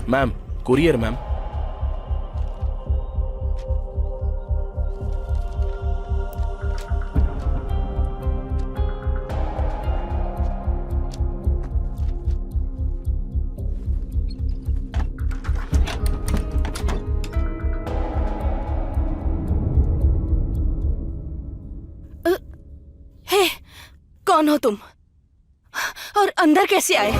Ma'am, courier ma'am. कौन हो तुम और अंदर कैसे आए?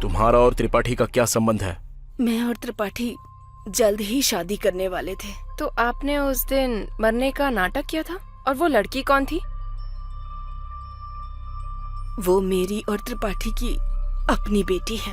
तुम्हारा और त्रिपाठी का क्या संबंध है? मैं और त्रिपाठी जल्द ही शादी करने वाले थे। तो आपने उस दिन मरने का नाटक किया था? और वो लड़की कौन थी? वो मेरी और त्रिपाठी की अपनी बेटी है।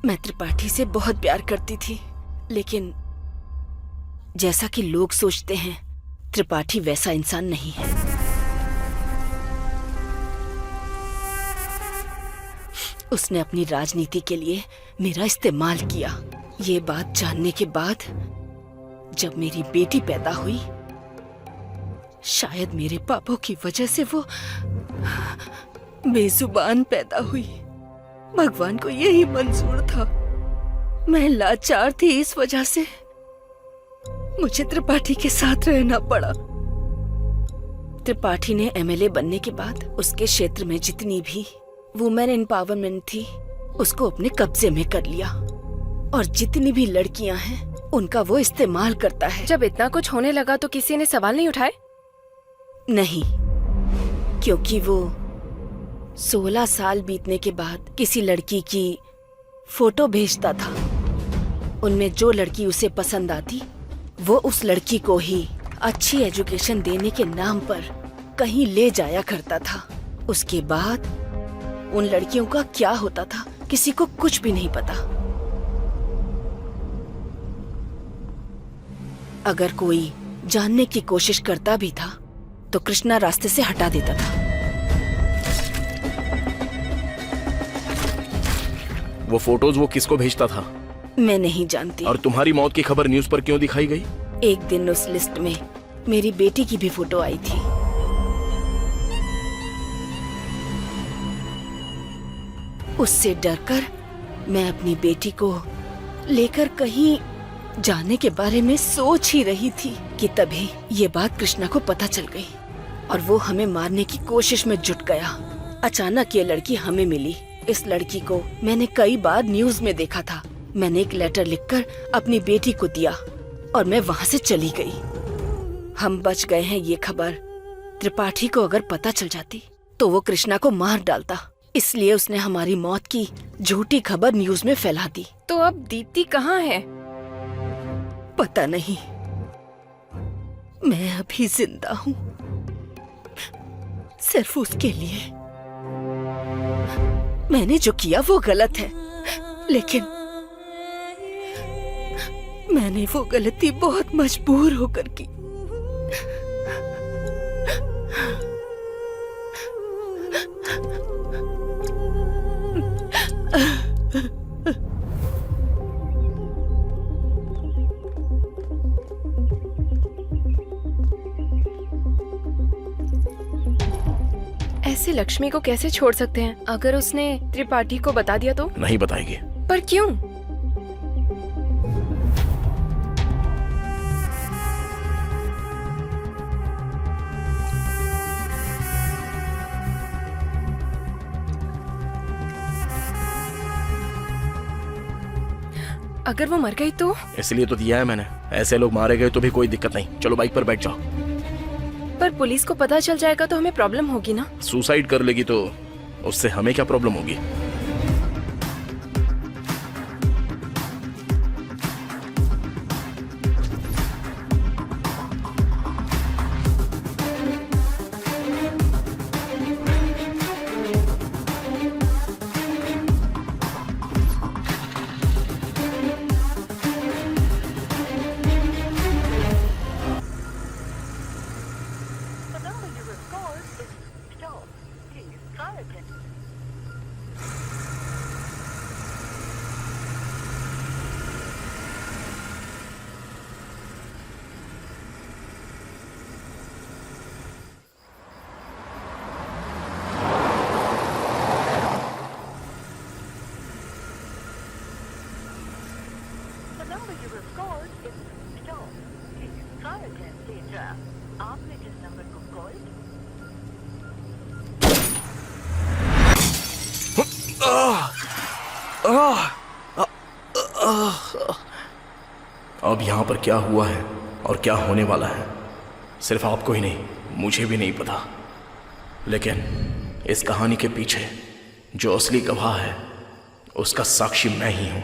मैं त्रिपाठी से बहुत प्यार करती थी, लेकिन जैसा कि लोग सोचते हैं, त्रिपाठी वैसा इंसान नहीं है। उसने अपनी राजनीति के लिए मेरा इस्तेमाल किया। ये बात जानने के बाद जब मेरी बेटी पैदा हुई, शायद मेरे पापों की वजह से वो बेजुबान पैदा हुई। भगवान को यही मंजूर था। मैं लाचार थी, इस वजह से मुझे त्रिपाठी के साथ रहना पड़ा। त्रिपाठी ने एमएलए बनने के बाद उसके क्षेत्र में जितनी भी वुमेन एम्पावरमेंट थी, उसको अपने कब्जे में कर लिया। और जितनी भी लड़कियां हैं, उनका वो इस्तेमाल करता है। जब इतना कुछ होने लगा तो किसी ने सवाल नहीं उठाए? नहीं, क्योंकि वो 16 साल बीतने के बाद किसी लड़की की फोटो भेजता था। उनमें जो लड़की उसे पसंद आती, वो उस लड़की को ही अच्छी एजुकेशन देने के नाम पर कहीं ले जाया करता था। उसके बाद उन लड़कियों का क्या होता था, किसी को कुछ भी नहीं पता। अगर कोई जानने की कोशिश करता भी था, तो कृष्णा रास्ते से हटा देता था। वो फोटोज वो किसको भेजता था? मैं नहीं जानती। और तुम्हारी मौत की खबर न्यूज़ पर क्यों दिखाई गई? एक दिन उस लिस्ट में मेरी बेटी की भी फोटो आई थी। उससे डरकर मैं अपनी बेटी को लेकर कहीं जाने के बारे में सोच ही रही थी कि तभी ये बात कृष्णा को पता चल गई और वो हमें मारने की कोशिश में जुट गया। अचानक ये लड़की हमें मिली। इस लड़की को मैंने कई बार न्यूज़ में देखा था। मैंने एक लेटर लिखकर अपनी बेटी को दिया और मैं वहाँ से चली गई। हम बच गए हैं ये खबर त्रिपाठी को अगर पता चल जाती तो वो कृष्णा को मार डालता। इसलिए उसने हमारी मौत की झूठी खबर न्यूज़ में फैला दी। तो अब दीप्ति कहाँ है? पता नहीं। मैं अभी जिंदा हूँ सिर्फ उसके लिए। मैंने जो किया वो गलत है, लेकिन मैंने वो गलती बहुत मजबूर होकर की। ऐसे लक्ष्मी को कैसे छोड़ सकते हैं? अगर उसने त्रिपाठी को बता दिया तो? नहीं बताएगी। पर क्यों? अगर वो मर गई तो? इसलिए तो दिया है मैंने। ऐसे लोग मारे गए तो भी कोई दिक्कत नहीं। चलो बाइक पर बैठ जाओ। पर पुलिस को पता चल जाएगा तो हमें प्रॉब्लम होगी ना? सुसाइड कर लेगी तो उससे हमें क्या प्रॉब्लम होगी? अब यहाँ पर क्या हुआ है और क्या होने वाला है सिर्फ आपको ही नहीं, मुझे भी नहीं पता। लेकिन इस कहानी के पीछे जो असली गवाह है उसका साक्षी मैं ही हूं।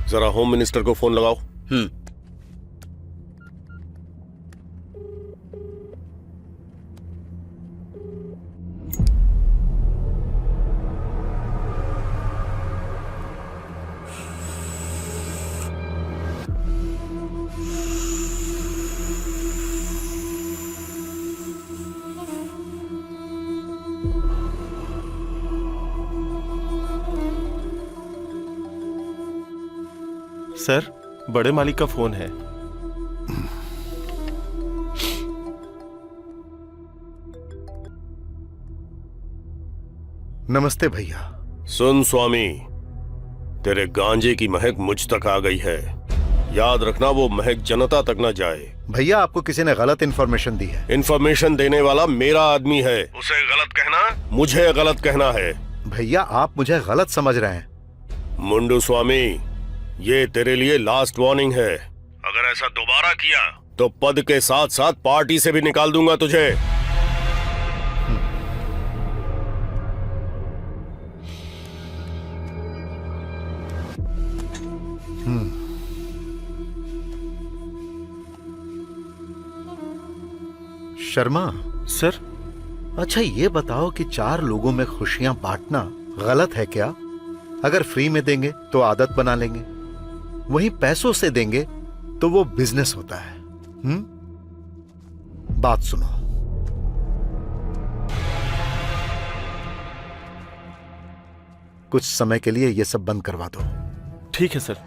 जरा होम मिनिस्टर को फोन लगाओ। सर, बड़े मालिक का फोन है। नमस्ते भैया। सुन स्वामी, तेरे गांजे की महक मुझ तक आ गई है। याद रखना वो महक जनता तक न जाए। भैया आपको किसी ने गलत इन्फॉर्मेशन दी है। इन्फॉर्मेशन देने वाला मेरा आदमी है, उसे गलत कहना मुझे गलत कहना है। भैया आप मुझे गलत समझ रहे हैं। मुंडू स्वामी, ये तेरे लिए लास्ट वार्निंग है। अगर ऐसा दोबारा किया तो पद के साथ साथ पार्टी से भी निकाल दूंगा तुझे। शर्मा सर, अच्छा ये बताओ कि 4 लोगों में खुशियां बांटना गलत है क्या? अगर फ्री में देंगे तो आदत बना लेंगे, वहीं पैसों से देंगे तो वो बिजनेस होता है। बात सुनो, कुछ समय के लिए ये सब बंद करवा दो। ठीक है सर।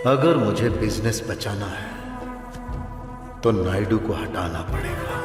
अगर मुझे बिजनेस बचाना है तो नायडू को हटाना पड़ेगा।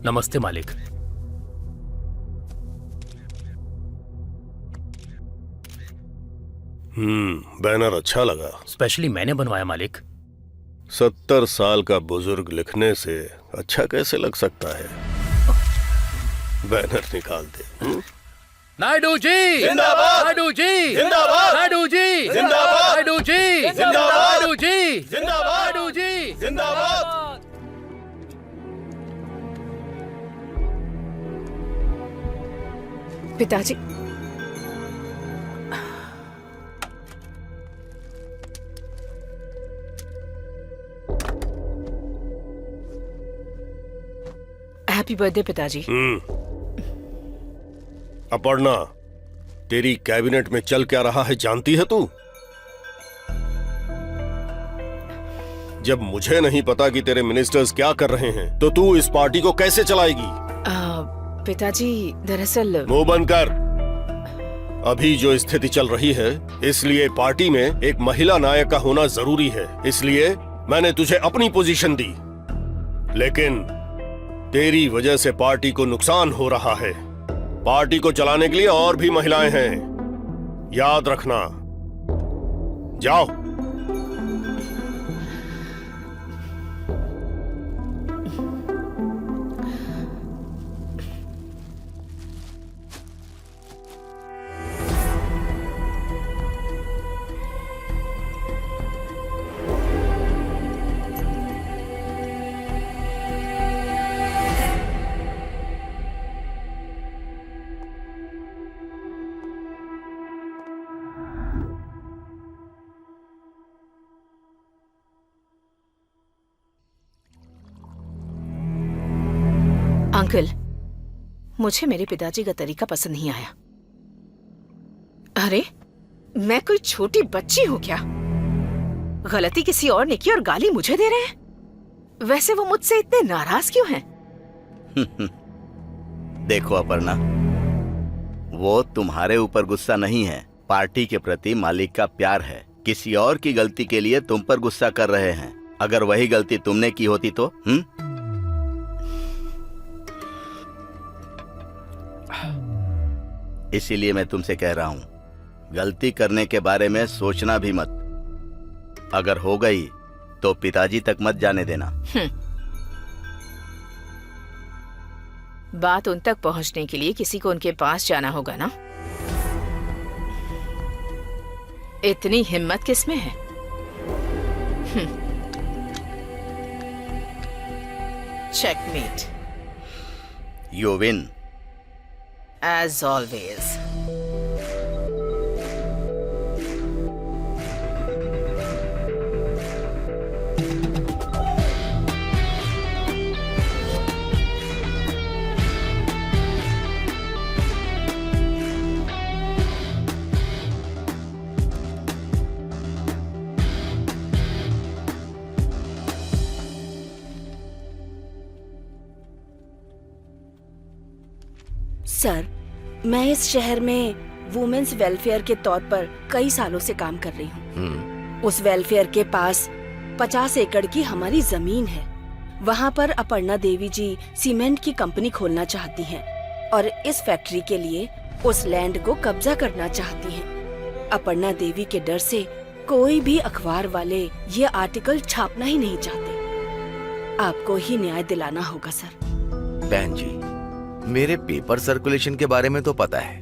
नमस्ते मालिक। बैनर अच्छा लगा। स्पेशली मैंने बनवाया मालिक। 70 साल का बुजुर्ग लिखने से अच्छा कैसे लग सकता है? बैनर निकाल दे। नायडू जी जिंदाबाद! नायडू जी जिंदाबाद! नायडू जी जिंदाबाद! नायडू जी जिंदाबाद! नायडू जी जिंदाबाद! नायडू जी जिंदाबाद! पिताजी, हैप्पी बर्थडे पिताजी। अपर्णा, तेरी कैबिनेट में चल क्या रहा है जानती है तू? जब मुझे नहीं पता कि तेरे मिनिस्टर्स क्या कर रहे हैं तो तू इस पार्टी को कैसे चलाएगी? पिताजी, दरअसल मुंह बंद कर। अभी जो स्थिति चल रही है इसलिए पार्टी में एक महिला नायक का होना जरूरी है, इसलिए मैंने तुझे अपनी पोजीशन दी। लेकिन तेरी वजह से पार्टी को नुकसान हो रहा है। पार्टी को चलाने के लिए और भी महिलाएं हैं, याद रखना। जाओ। अंकल, मुझे मेरे पिताजी का तरीका पसंद नहीं आया। अरे, मैं कोई छोटी बच्ची हूँ क्या? गलती किसी और ने की और गाली मुझे दे रहे हैं। वैसे वो मुझसे इतने नाराज क्यों हैं? देखो अपर्णा, वो तुम्हारे ऊपर गुस्सा नहीं है, पार्टी के प्रति मालिक का प्यार है। किसी और की गलती के लिए तुम पर गुस्सा कर रहे हैं। अगर वही गलती तुमने की होती तो इसीलिए मैं तुमसे कह रहा हूं, गलती करने के बारे में सोचना भी मत। अगर हो गई तो पिताजी तक मत जाने देना। बात उन तक पहुंचने के लिए किसी को उनके पास जाना होगा ना? इतनी हिम्मत किसमें है? Checkmate. You win. As always. Sir, मैं इस शहर में वुमेन्स वेलफेयर के तौर पर कई सालों से काम कर रही हूँ। उस वेलफेयर के पास 50 एकड़ की हमारी जमीन है। वहाँ पर अपर्णा देवी जी सीमेंट की कंपनी खोलना चाहती हैं और इस फैक्ट्री के लिए उस लैंड को कब्जा करना चाहती हैं। अपर्णा देवी के डर से कोई भी अखबार वाले ये आर्टिकल छापना ही नहीं चाहते। आपको ही न्याय दिलाना होगा सर। बहन जी, मेरे पेपर सर्कुलेशन के बारे में तो पता है,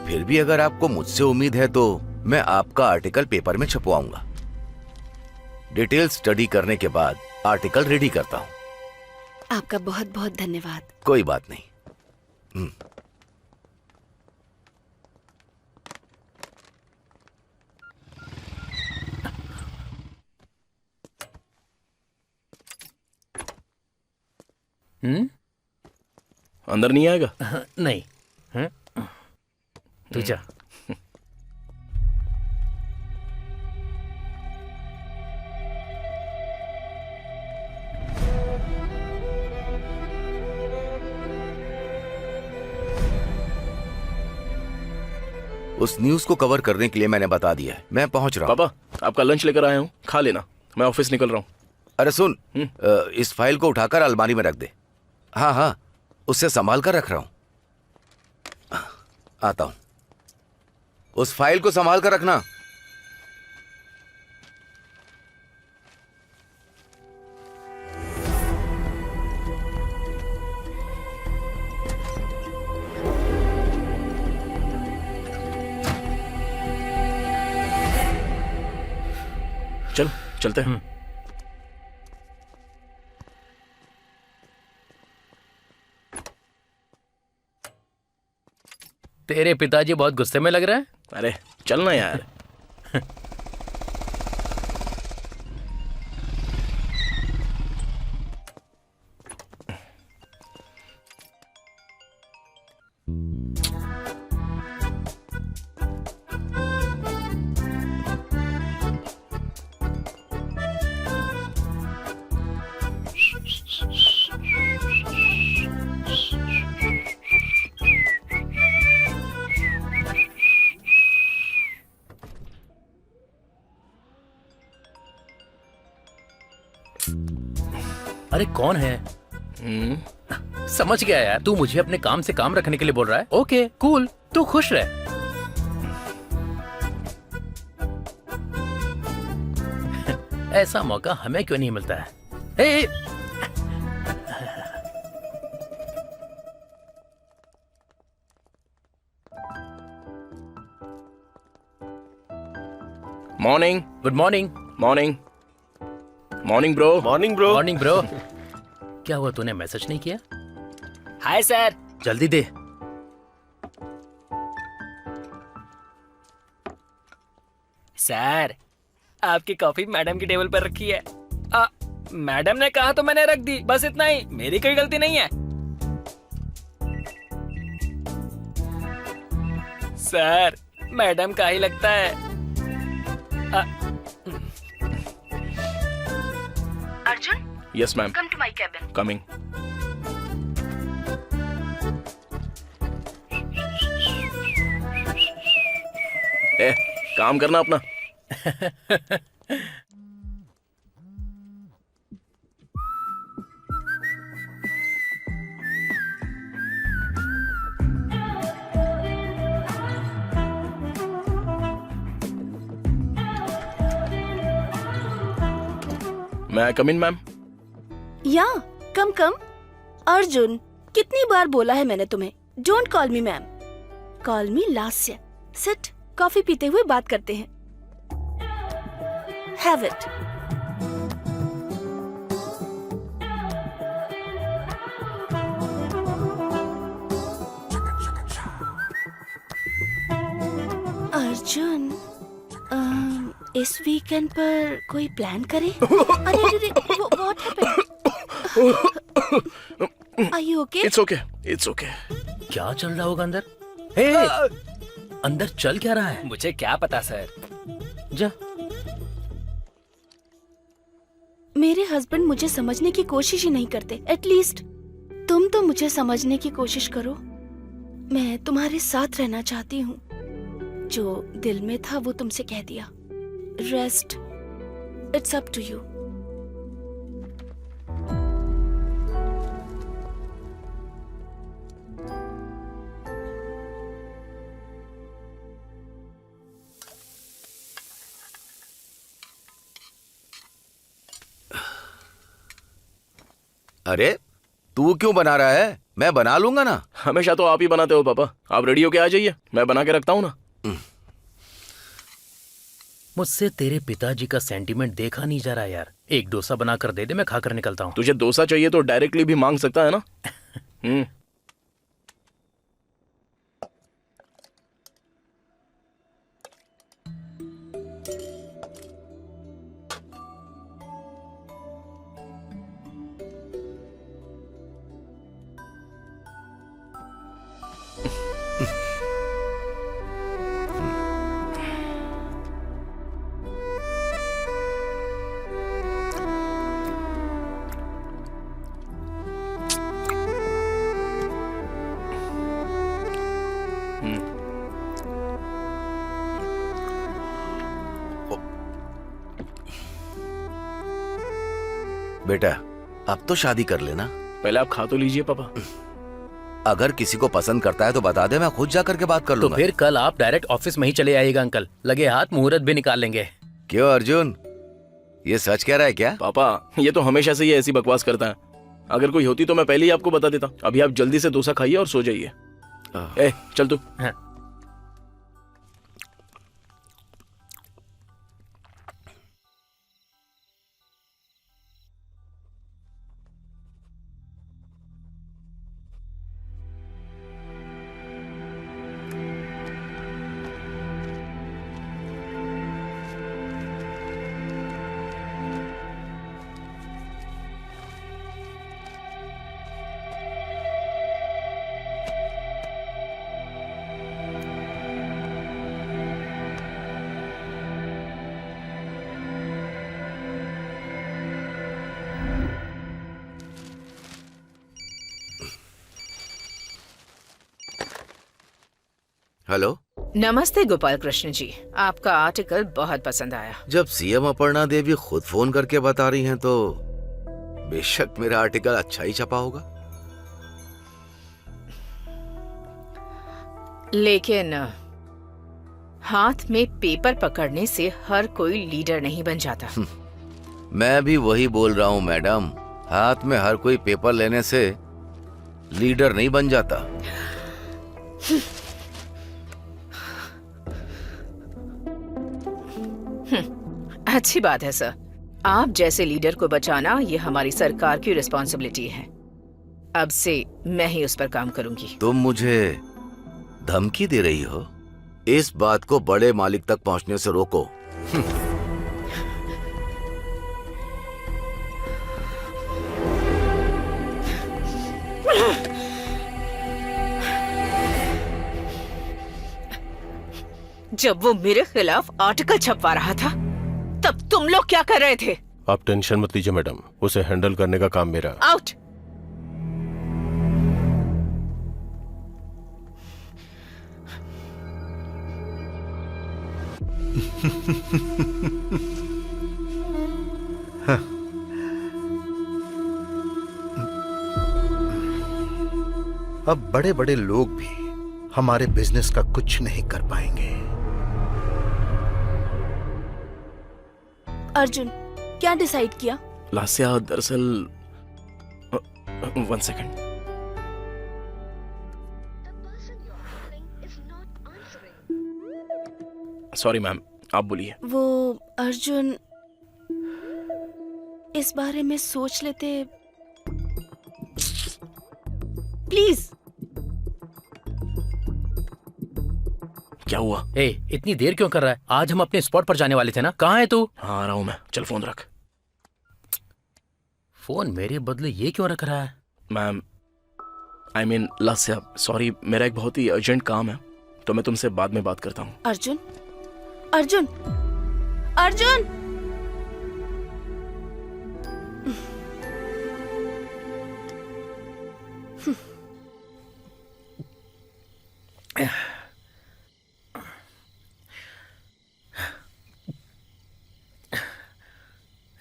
फिर भी अगर आपको मुझसे उम्मीद है तो मैं आपका आर्टिकल पेपर में छपवाऊंगा। डिटेल स्टडी करने के बाद आर्टिकल रेडी करता हूं। आपका बहुत बहुत धन्यवाद। कोई बात नहीं। अंदर नहीं आएगा? नहीं। तू जा। उस न्यूज को कवर करने के लिए मैंने बता दिया है। मैं पहुंच रहा हूं। पापा, आपका लंच लेकर आया हूँ, खा लेना। मैं ऑफिस निकल रहा हूँ। अरे सुन, इस फाइल को उठाकर अलमारी में रख दे। हाँ हाँ, उससे संभाल कर रख रहा हूं। आता हूं। उस फाइल को संभाल कर रखना। चलते हैं। तेरे पिताजी बहुत गुस्से में लग रहे हैं। अरे चलना यार। अरे कौन है? समझ गया यार, तू मुझे अपने काम से काम रखने के लिए बोल रहा है। ओके कूल, तू खुश रह। ऐसा मौका हमें क्यों नहीं मिलता है? ए, morning. Good morning. Morning. Morning bro. Morning bro. Morning bro. क्या हुआ, तूने मैसेज नहीं किया? Hi sir. जल्दी दे। सर आपकी कॉफी मैडम की टेबल पर रखी है। मैडम ने कहा तो मैंने रख दी, बस इतना ही, मेरी कोई गलती नहीं है। सर मैडम का ही लगता है। Arjun, yes ma'am. Come to my cabin. Coming. ए, काम करना अपना। मैं कम इन मैम? या कम कम। अर्जुन, कितनी बार बोला है मैंने तुम्हें, don't call me ma'am, call me Lasya. Sit, coffee पीते हुए बात करते हैं। Have it. अर्जुन, इस वीकेंड पर कोई प्लान करे? अरे अरे what happened? Are you okay? It's okay, it's okay. क्या चल रहा होगा अंदर? हे, अंदर चल क्या रहा है? मुझे क्या पता सर। जा। मेरे हस्बैंड मुझे समझने की कोशिश ही नहीं करते। एटलीस्ट तुम तो मुझे समझने की कोशिश करो। मैं तुम्हारे साथ रहना चाहती हूँ। जो दिल में था वो तुमसे कह दिया। Rest, it's up to you. अरे तू क्यों बना रहा है? मैं बना लूंगा ना। हमेशा तो आप ही बनाते हो पापा। आप रेडी होके आ जाइए, मैं बना के रखता हूँ ना। मुझसे तेरे पिताजी का सेंटीमेंट देखा नहीं जा रहा यार। एक डोसा बनाकर दे दे, मैं खाकर निकलता हूँ। तुझे डोसा चाहिए तो डायरेक्टली भी मांग सकता है ना। बेटा अब तो शादी कर लेना। पहले आप खा तो लीजिए पापा। अगर किसी को पसंद करता है तो बता दे, मैं खुद जाकर के बात कर तो लूंगा। फिर कल आप डायरेक्ट ऑफिस में ही चले आइएगा अंकल। लगे हाथ मुहूर्त भी निकाल लेंगे। क्यों अर्जुन, ये सच कह रहा है क्या? पापा ये तो हमेशा से ही ऐसी बकवास करता है। अगर कोई होती तो मैं पहले ही आपको बता देता। अभी आप जल्दी से डोसा खाइए और सो जाइए। ए चल तू। हाँ। हेलो। नमस्ते गोपाल कृष्ण जी, आपका आर्टिकल बहुत पसंद आया। जब सीएम अपर्णा देवी खुद फोन करके बता रही हैं तो बेशक मेरा आर्टिकल अच्छा ही छपा होगा। लेकिन हाथ में पेपर पकड़ने से हर कोई लीडर नहीं बन जाता। मैं भी वही बोल रहा हूँ मैडम, हाथ में हर कोई पेपर लेने से लीडर नहीं बन जाता। अच्छी बात है सर, आप जैसे लीडर को बचाना ये हमारी सरकार की रिस्पॉन्सिबिलिटी है। अब से मैं ही उस पर काम करूंगी। तुम मुझे धमकी दे रही हो? इस बात को बड़े मालिक तक पहुंचने से रोको। जब वो मेरे खिलाफ आर्टिकल छपवा रहा था तब तुम लोग क्या कर रहे थे? आप टेंशन मत लीजिए मैडम, उसे हैंडल करने का काम मेरा। आउट। अब बड़े बड़े लोग भी हमारे बिजनेस का कुछ नहीं कर पाएंगे। अर्जुन, क्या डिसाइड किया? लास्या, दरअसल 1 सेकंड। सॉरी मैम, आप बोलिए। वो अर्जुन, इस बारे में सोच लेते प्लीज। क्या हुआ? ए, इतनी देर क्यों कर रहा है? आज हम अपने स्पॉट पर जाने वाले थे ना। कहाँ है तू? हाँ आ रहा हूँ मैं, चल फोन रख। फोन मेरे बदले ये क्यों रख रहा है? Ma'am, I mean Lasya, sorry, मेरा एक बहुत ही अर्जेंट काम है, तो मैं तुमसे बाद में बात करता हूँ। अर्जुन, अर्जुन, अर्जुन!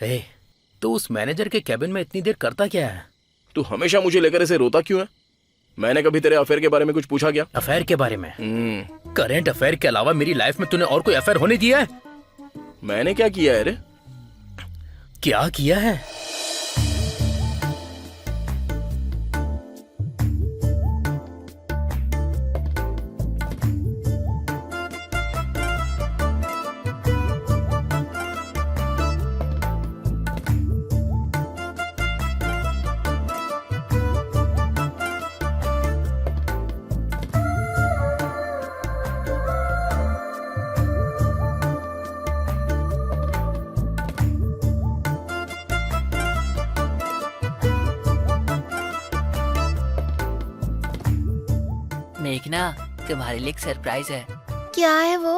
ए, तू उस मैनेजर के कैबिन में इतनी देर करता क्या है? तू हमेशा मुझे लेकर ऐसे रोता क्यों है? मैंने कभी तेरे अफेयर के बारे में कुछ पूछा क्या? अफेयर के बारे में? करेंट अफेयर के अलावा मेरी लाइफ में तूने और कोई अफेयर होने दिया है? मैंने क्या किया है रे? क्या किया है? मेघना, तुम्हारे लिए एक सरप्राइज है। क्या है वो?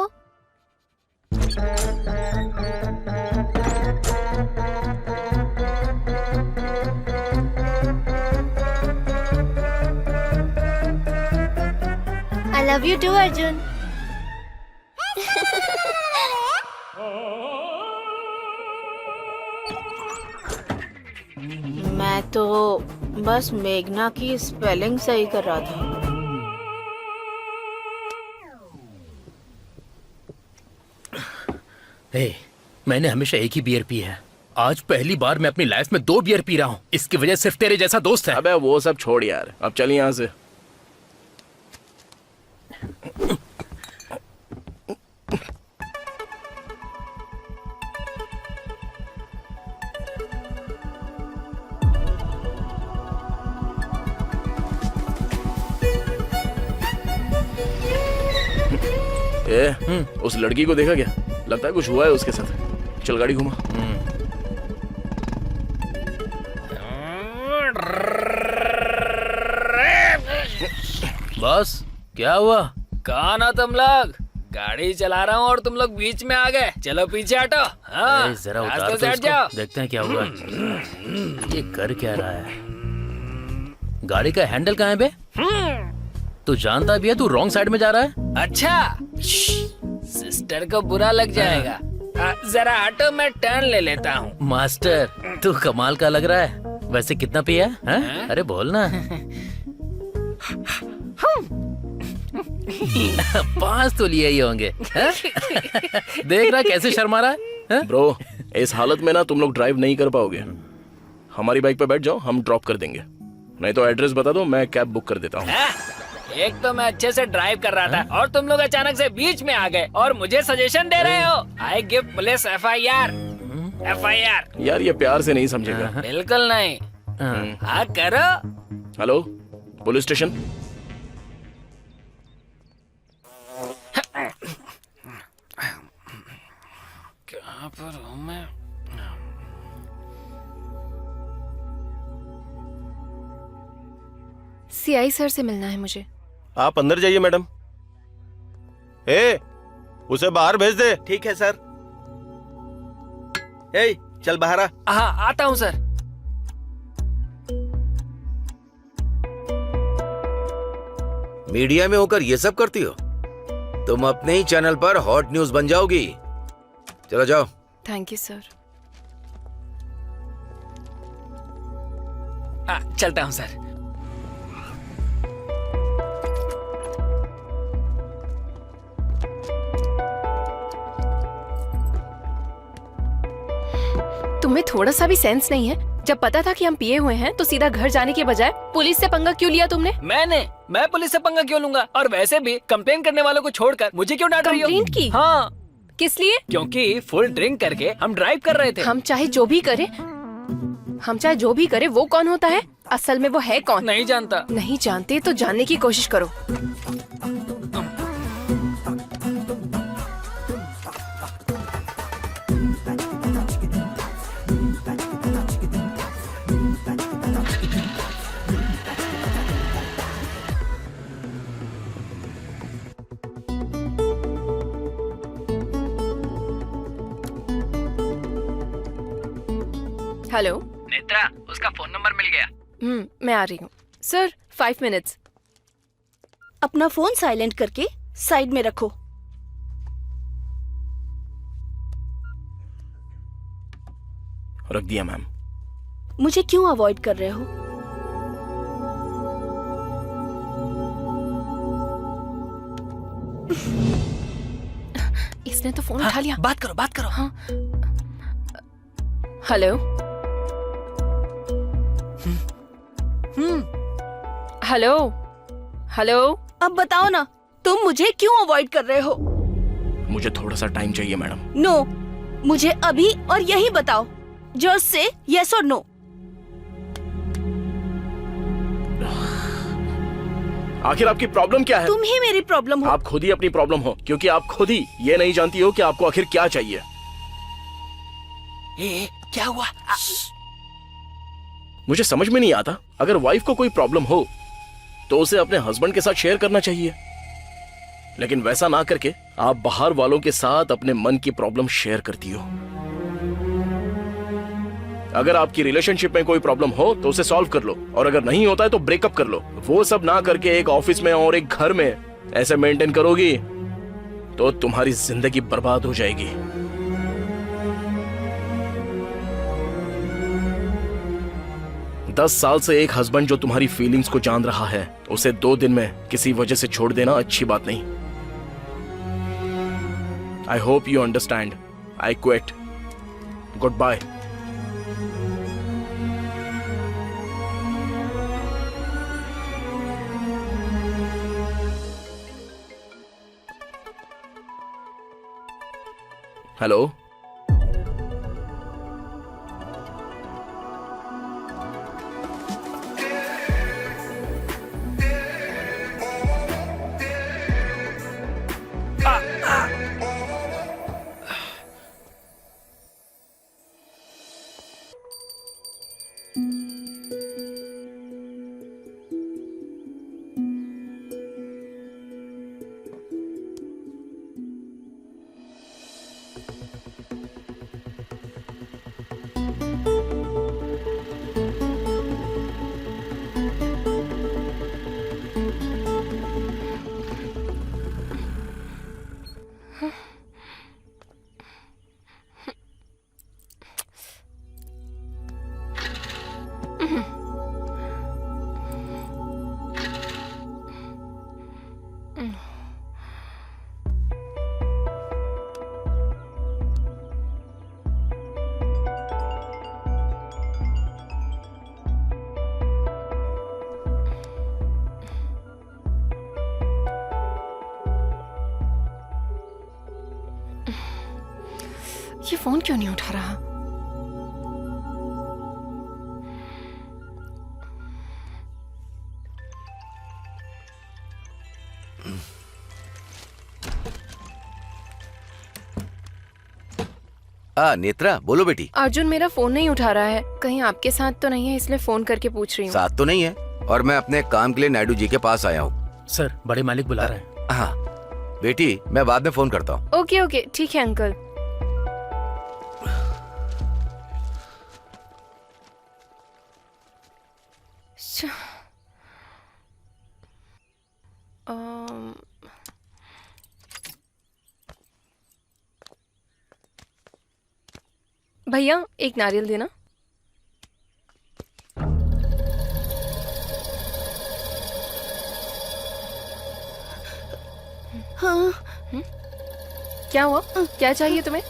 I love you too, Arjun. मैं तो बस मेघना की स्पेलिंग सही कर रहा था। ए, मैंने हमेशा एक ही बियर पी है। आज पहली बार मैं अपनी लाइफ में 2 बियर पी रहा हूँ। इसकी वजह सिर्फ तेरे जैसा दोस्त है। अबे वो सब छोड़ यार, अब चल यहाँ से। उस लड़की को देखा क्या? लगता है कुछ हुआ है उसके साथ। चल गाड़ी घुमा। बस क्या हुआ? कौन हो तुम लोग? गाड़ी चला रहा हूँ और तुम लोग बीच में आ गए। चलो पीछे हटो। हाँ, जरा उतार रास्ते तो से हट इसको, जाओ। देखते हैं क्या हुआ। ये कर क्या रहा है? गाड़ी का हैंडल कहाँ है बे? तू जानता भी है तू रॉन्ग साइड में जा रहा है। अच्छा, सिस्टर को बुरा लग जाएगा। जरा हटो, मैं टर्न ले लेता हूँ। मास्टर तू कमाल का लग रहा है। वैसे कितना पिया है? अरे बोल ना। 5 तो लिए ही होंगे। हैं? देख रहा कैसे शर्मा रहा है? ब्रो, इस हालत में ना तुम लोग ड्राइव नहीं कर पाओगे। हमारी बाइक पे बैठ जाओ, हम ड्रॉप कर देंगे। नहीं तो एड्रेस बता दो, मैं कैब बुक कर देता हूँ। एक तो मैं अच्छे से ड्राइव कर रहा था और तुम लोग अचानक से बीच में आ गए और मुझे सजेशन दे रहे हो। I give police FIR। यार ये प्यार से नहीं समझेगा। बिल्कुल नहीं। हाँ करो। Hello, police station. कहाँ पर हूँ मैं? CI सर से मिलना है मुझे। आप अंदर जाइए मैडम। उसे बाहर भेज दे। ठीक है सर। चल बाहर आ। हाँ आता हूँ सर। मीडिया में होकर ये सब करती हो? तुम अपने ही चैनल पर हॉट न्यूज बन जाओगी। चलो जाओ। Thank you sir. चलता हूँ सर। तुम्हें थोड़ा सा भी सेंस नहीं है? जब पता था कि हम पिए हुए हैं तो सीधा घर जाने के बजाय पुलिस से पंगा क्यों लिया तुमने? मैं पुलिस से पंगा क्यों लूंगा? और वैसे भी कंप्लेन करने वालों को छोड़कर मुझे क्यों डांट रही हो? कंप्लेंट की? हाँ। किस लिए? क्योंकि फुल ड्रिंक करके हम ड्राइव कर रहे थे। हम चाहे जो भी करे वो कौन होता है? असल में वो है कौन? नहीं जानता। नहीं जानते तो जानने की कोशिश करो। हेलो नेत्रा, उसका फोन नंबर मिल गया। मैं आ रही हूँ सर। 5 मिनट्स। अपना फोन साइलेंट करके साइड में रखो। रख दिया मैम। मुझे क्यों अवॉइड कर रहे हो? इसने तो फोन उठा लिया। बात करो। हाँ। हेलो। हेलो। अब बताओ ना, तुम मुझे क्यों अवॉइड कर रहे हो? मुझे थोड़ा सा टाइम चाहिए मैडम। नो, मुझे अभी और यही बताओ। जस्ट से यस और नो। आखिर आपकी प्रॉब्लम क्या है? तुम ही मेरी प्रॉब्लम हो। आप खुद ही अपनी प्रॉब्लम हो, क्योंकि आप खुद ही ये नहीं जानती हो कि आपको आखिर क्या चाहिए। क्या हुआ? मुझे समझ में नहीं आता, अगर वाइफ को कोई प्रॉब्लम हो तो उसे अपने हस्बैंड के साथ शेयर करना चाहिए, लेकिन वैसा ना करके आप बाहर वालों के साथ अपने मन की प्रॉब्लम शेयर करती हो। अगर आपकी रिलेशनशिप में कोई प्रॉब्लम हो तो उसे सॉल्व कर लो, और अगर नहीं होता है तो ब्रेकअप कर लो। वो सब ना करके एक ऑफिस में और एक घर में ऐसे मेंटेन करोगी तो तुम्हारी जिंदगी बर्बाद हो जाएगी। दस साल से एक हस्बैंड जो तुम्हारी फीलिंग्स को जान रहा है, उसे 2 दिन में किसी वजह से छोड़ देना अच्छी बात नहीं। I hope you understand. I quit. Good bye. Hello. ये फोन क्यों नहीं उठा रहा? नेत्रा बोलो बेटी। अर्जुन मेरा फोन नहीं उठा रहा है। कहीं आपके साथ तो नहीं है, इसलिए फोन करके पूछ रही हूँ। साथ तो नहीं है, और मैं अपने काम के लिए नायडू जी के पास आया हूँ। सर, बड़े मालिक बुला रहे हैं। हाँ बेटी, मैं बाद में फोन करता हूँ। ओके ओके, ठीक है अंकल। भैया एक नारियल देना। हाँ। क्या हुआ? क्या चाहिए तुम्हें?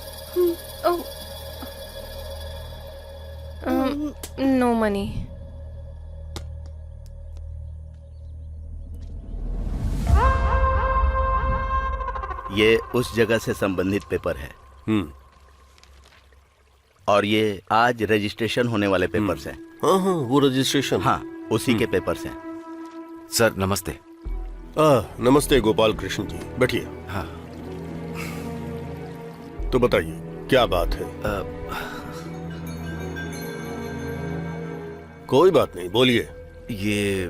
No money. ये उस जगह से संबंधित पेपर है। और ये आज रजिस्ट्रेशन होने वाले पेपर्स हैं। हाँ हाँ, वो रजिस्ट्रेशन। हाँ, उसी के पेपर्स हैं। सर नमस्ते। नमस्ते गोपाल कृष्ण जी, बैठिए। हाँ तो बताइए क्या बात है? कोई बात नहीं, बोलिए। ये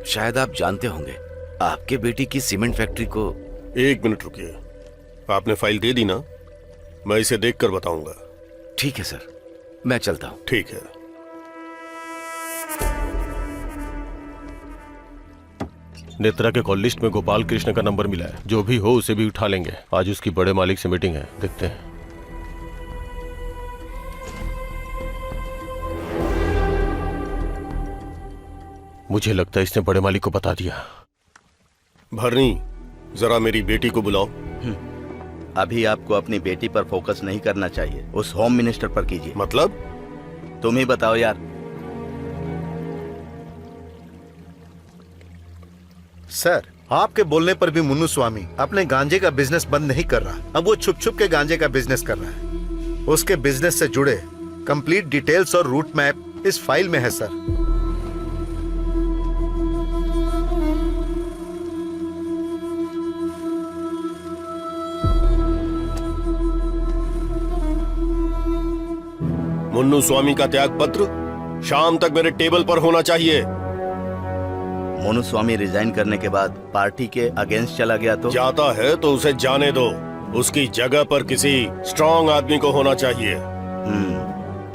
शायद आप जानते होंगे, आपके बेटी की सीमेंट फैक्ट्री को। एक मिनट रुकिए, आपने फाइल दे दी ना? मैं इसे देखकर बताऊंगा। ठीक है सर, मैं चलता हूँ। ठीक है। नेत्रा के कॉल लिस्ट में गोपाल कृष्ण का नंबर मिला है। जो भी हो उसे भी उठा लेंगे। आज उसकी बड़े मालिक से मीटिंग है, देखते हैं। मुझे लगता है इसने बड़े मालिक को बता दिया। भरनी, जरा मेरी बेटी को बुलाओ। अभी आपको अपनी बेटी पर फोकस नहीं करना चाहिए, उस होम मिनिस्टर पर कीजिए। मतलब? तुम ही बताओ यार। सर, आपके बोलने पर भी मुन्नू स्वामी अपने गांजे का बिजनेस बंद नहीं कर रहा। अब वो छुप छुप के गांजे का बिजनेस कर रहा है। उसके बिजनेस से जुड़े कंप्लीट डिटेल्स और रूट मैप इस फाइल में है सर। मुन्नू स्वामी का त्याग पत्र शाम तक मेरे टेबल पर होना चाहिए। मोनू स्वामी रिजाइन करने के बाद पार्टी के अगेंस्ट चला गया तो? जाता है तो उसे जाने दो। उसकी जगह पर किसी स्ट्रांग आदमी को होना चाहिए।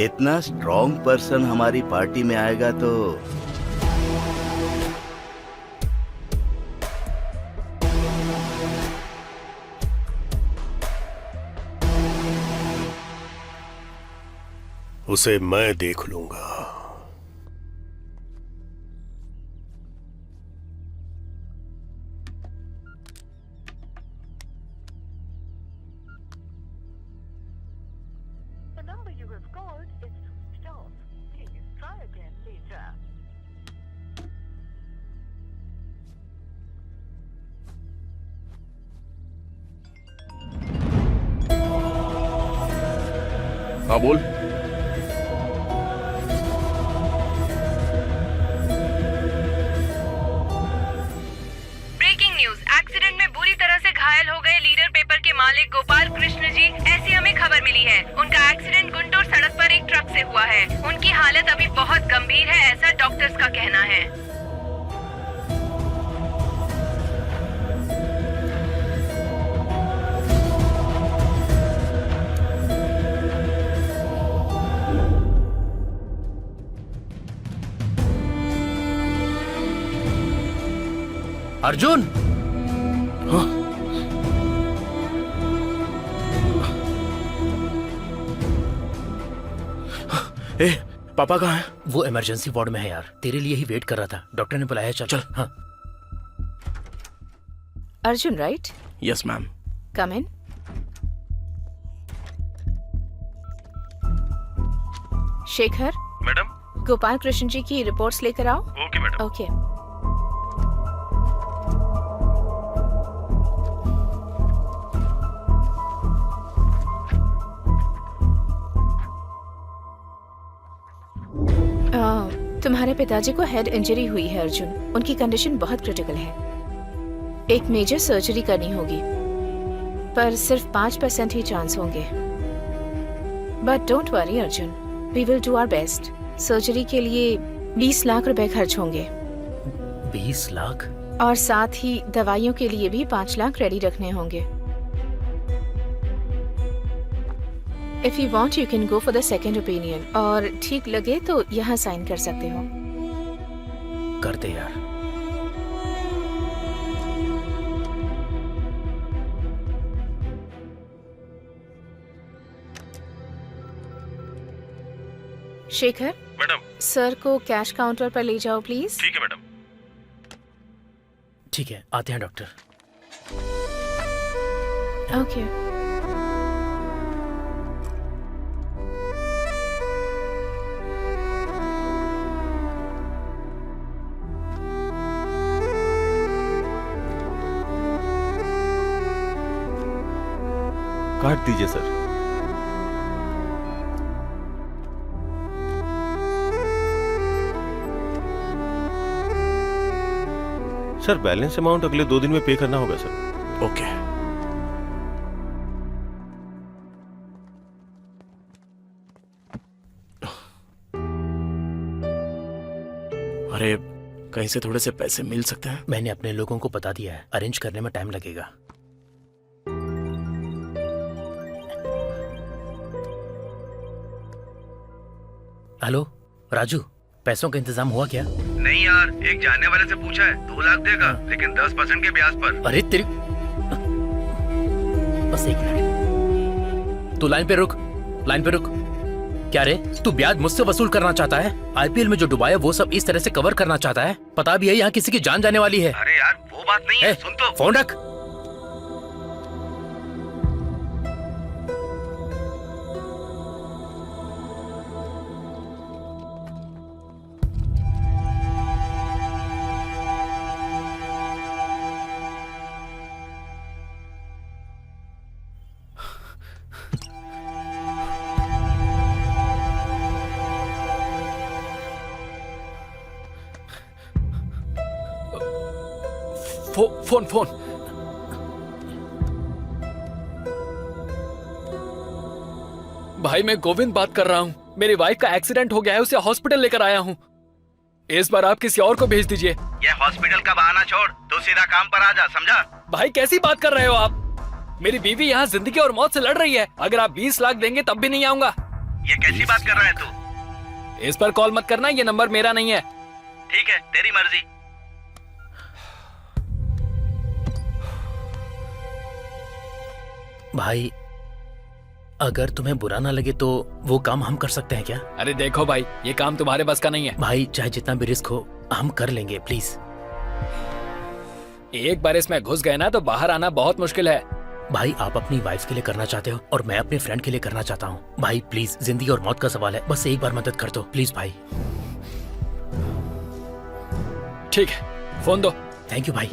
इतना स्ट्रांग पर्सन हमारी पार्टी में आएगा तो उसे मैं देख लूंगा। हाँ बोल। ब्रेकिंग न्यूज, एक्सीडेंट में बुरी तरह से घायल हो गए लीडर पेपर के मालिक गोपाल कृष्ण जी, ऐसी हमें खबर मिली है। उनका एक्सीडेंट गुंटूर सड़क पर एक ट्रक से हुआ है। उनकी हालत अभी बहुत गंभीर है, ऐसा डॉक्टर्स का कहना है। अर्जुन! हाँ? ए, पापा कहाँ हैं? वो इमरजेंसी वार्ड में है यार, तेरे लिए ही वेट कर रहा था। डॉक्टर ने बुलाया। चल चल। हाँ। Arjun right? Yes ma'am. Come in. Shekhar, madam. Gopal Krishna ji की रिपोर्ट्स लेकर आओ। Okay madam. ओके। तुम्हारे पिताजी को हेड इंजरी हुई है अर्जुन। उनकी कंडीशन बहुत क्रिटिकल है। एक मेजर सर्जरी करनी होगी, पर सिर्फ 5% ही चांस होंगे। But don't worry Arjun, we will do our best. Surgery के लिए 20 लाख रुपए खर्च होंगे। 20 लाख? और साथ ही दवाइयों के लिए भी 5 लाख रेडी रखने होंगे। If you want, you can go for the second opinion. और ठीक लगे तो यहाँ साइन कर सकते हो। कर दे यार। शेखर, मैडम। सर को कैश काउंटर पर ले जाओ प्लीज। ठीक है मैडम। ठीक है, आते हैं डॉक्टर। ओके। काट दीजिए सर। सर बैलेंस अमाउंट अगले 2 दिन में पे करना होगा सर। ओके। अरे कहीं से थोड़े से पैसे मिल सकते हैं? मैंने अपने लोगों को बता दिया है, अरेंज करने में टाइम लगेगा। हेलो राजू, पैसों का इंतजाम हुआ क्या? नहीं यार, एक जानने वाले से पूछा है, 2 लाख देगा, लेकिन 10% के ब्याज पर। अरे तेरी, बस 1 मिनट, तू लाइन पे रुक, लाइन पे रुक। क्या रे, तू ब्याज मुझसे वसूल करना चाहता है? आईपीएल में जो डुबाया वो सब इस तरह से कवर करना चाहता है? पता भी है यहाँ किसी की जान जाने वाली है। अरे यार वो बात नहीं है, सुन तो। फोन रख। फोन। भाई मैं गोविंद बात कर रहा हूँ। मेरी वाइफ का एक्सीडेंट हो गया है, उसे हॉस्पिटल लेकर आया हूँ। इस बार आप किसी और को भेज दीजिए। ये हॉस्पिटल का बहाना छोड़, तू सीधा काम पर आ जा, समझा? भाई कैसी बात कर रहे हो आप? मेरी बीवी यहाँ जिंदगी और मौत से लड़ रही है। अगर आप 20 लाख देंगे तब भी नहीं आऊंगा। ये कैसी बात कर रहा है तू? इस पर कॉल मत करना, ये नंबर मेरा नहीं है। ठीक है, तेरी मर्जी। भाई अगर तुम्हें बुरा ना लगे तो वो काम हम कर सकते हैं क्या? अरे देखो भाई, ये काम तुम्हारे बस का नहीं है। भाई चाहे जितना भी रिस्क हो हम कर लेंगे, प्लीज। एक बार इसमें घुस गए ना तो बाहर आना बहुत मुश्किल है। भाई आप अपनी वाइफ के लिए करना चाहते हो और मैं अपने फ्रेंड के लिए करना चाहता हूँ। भाई प्लीज, जिंदगी और मौत का सवाल है, बस एक बार मदद कर दो प्लीज भाई। ठीक है, फोन दो। थैंक यू भाई।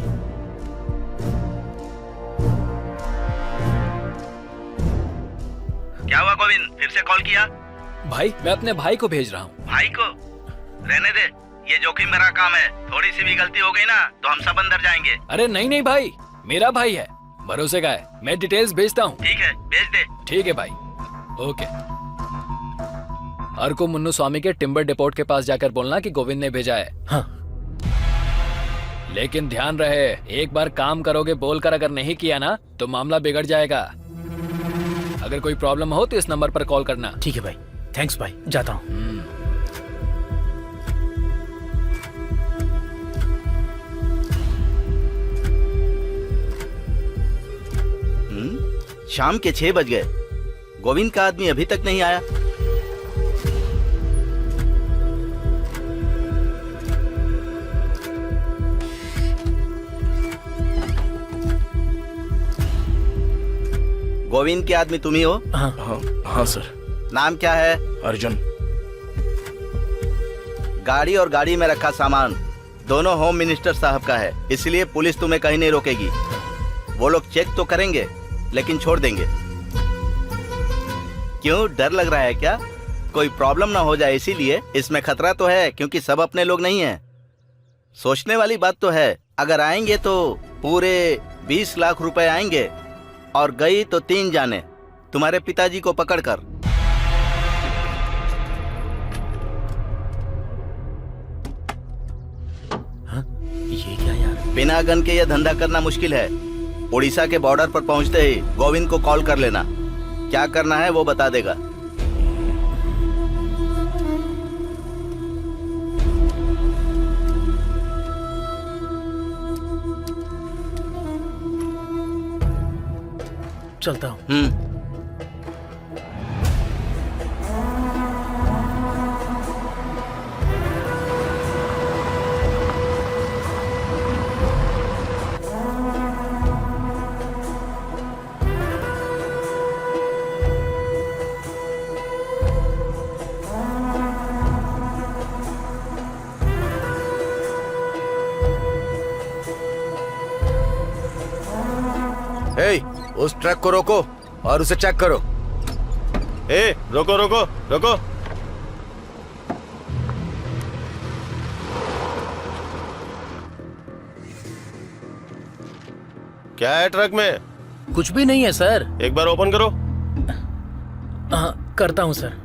क्या हुआ गोविंद, फिर से कॉल किया? भाई मैं अपने भाई को भेज रहा हूँ। भाई को? रहने दे, ये जोखिम भरा काम है। थोड़ी सी भी गलती हो गई ना तो हम सब अंदर जाएंगे। अरे नहीं भाई, मेरा भाई है, भरोसे का है। मैं डिटेल्स भेजता हूँ। ठीक है, भेज दे। ठीक है भाई, ओके। अर्को मुन्नू स्वामी के टिम्बर डिपोट के पास जाकर बोलना कि गोविंद ने भेजा है। हाँ। लेकिन ध्यान रहे, एक बार काम करोगे बोलकर अगर नहीं किया ना तो मामला बिगड़ जाएगा। अगर कोई प्रॉब्लम हो तो इस नंबर पर कॉल करना। ठीक है भाई, थैंक्स भाई, जाता हूँ। शाम के 6 बज गए, गोविंद का आदमी अभी तक नहीं आया। गोविंद के आदमी तुम ही हो? हाँ सर। नाम क्या है? अर्जुन। गाड़ी और गाड़ी में रखा सामान दोनों होम मिनिस्टर साहब का है, इसलिए पुलिस तुम्हें कहीं नहीं रोकेगी। वो लोग चेक तो करेंगे लेकिन छोड़ देंगे। क्यों, डर लग रहा है क्या? कोई प्रॉब्लम ना हो जाए, इसीलिए इसमें खतरा तो है क्योंकि सब अपने लोग नहीं हैं। सोचने वाली बात तो है, अगर आएंगे तो पूरे 20 लाख रुपए आएंगे और गई तो 3 जाने, तुम्हारे पिताजी को पकड़कर। ये क्या यार? बिना गन के यह धंधा करना मुश्किल है। उड़ीसा के बॉर्डर पर पहुंचते ही गोविंद को कॉल कर लेना, क्या करना है वो बता देगा। चलता हूँ। उस ट्रक को रोको और उसे चेक करो। रोको रोको रोको। क्या है ट्रक में? कुछ भी नहीं है सर। एक बार ओपन करो। हाँ, करता हूँ सर।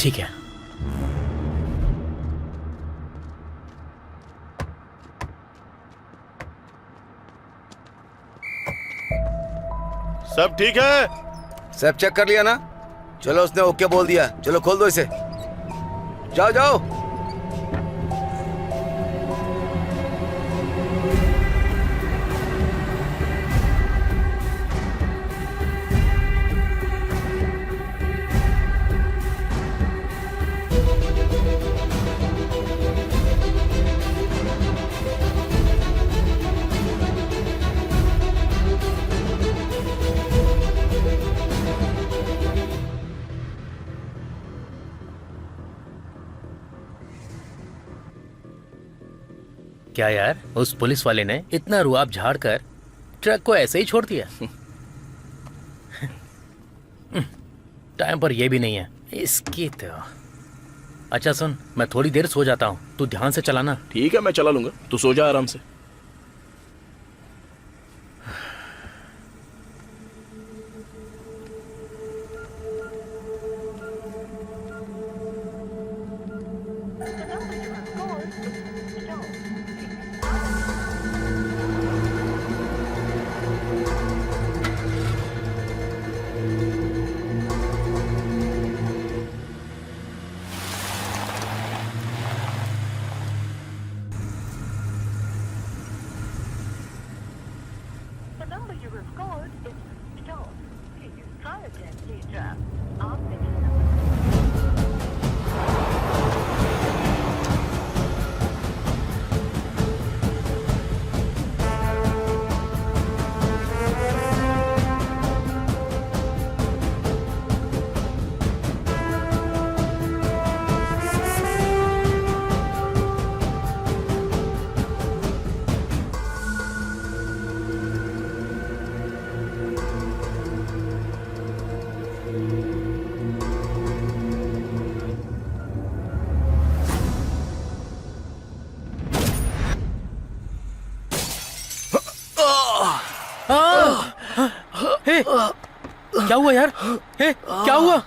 ठीक है। सब ठीक है? सब चेक कर लिया ना? चलो, उसने ओके बोल दिया। चलो खोल दो इसे। जाओ जाओ। क्या यार, उस पुलिस वाले ने इतना रुआब झाड़कर ट्रक को ऐसे ही छोड़ दिया? टाइम पर यह भी नहीं है इसकी तो। अच्छा सुन, मैं थोड़ी देर सो जाता हूँ, तू ध्यान से चलाना। ठीक है, मैं चला लूंगा, तू सो जा आराम से। क्या हुआ यार? क्या हुआ?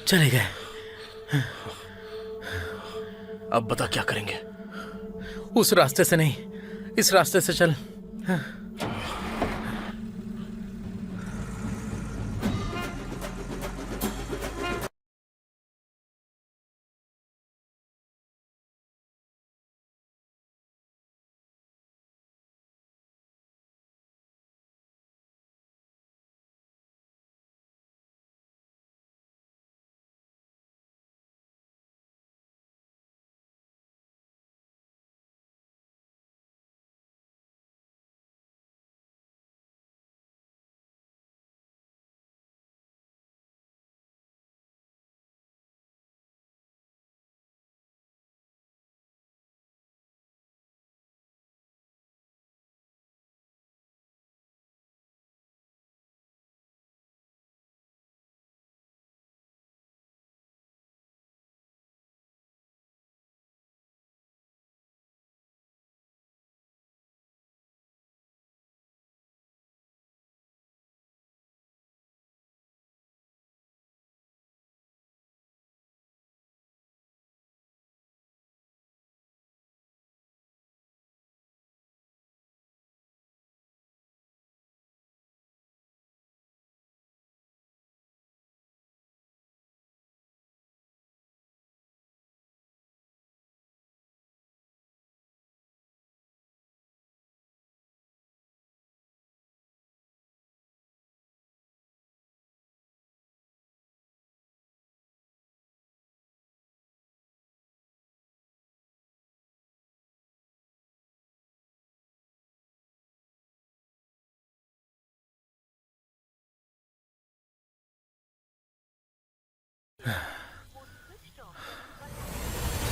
चले गए। अब बता क्या करेंगे? उस रास्ते से नहीं, इस रास्ते से चल।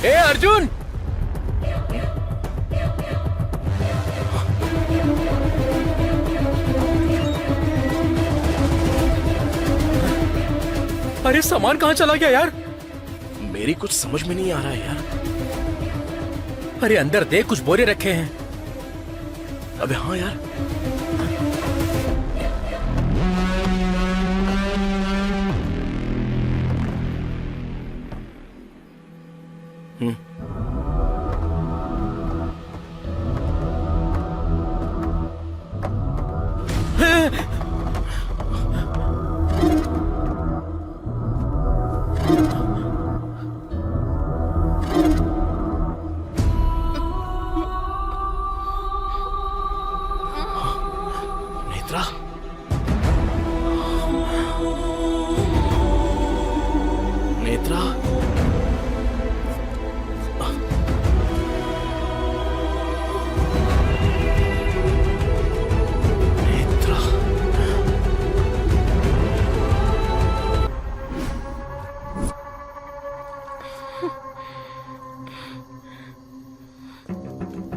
ए अर्जुन, अरे सामान कहाँ चला गया यार? मेरी कुछ समझ में नहीं आ रहा है यार। अरे अंदर देख, कुछ बोरे रखे हैं। अबे हाँ यार, नेत्रा, नेत्रा, नेत्रा,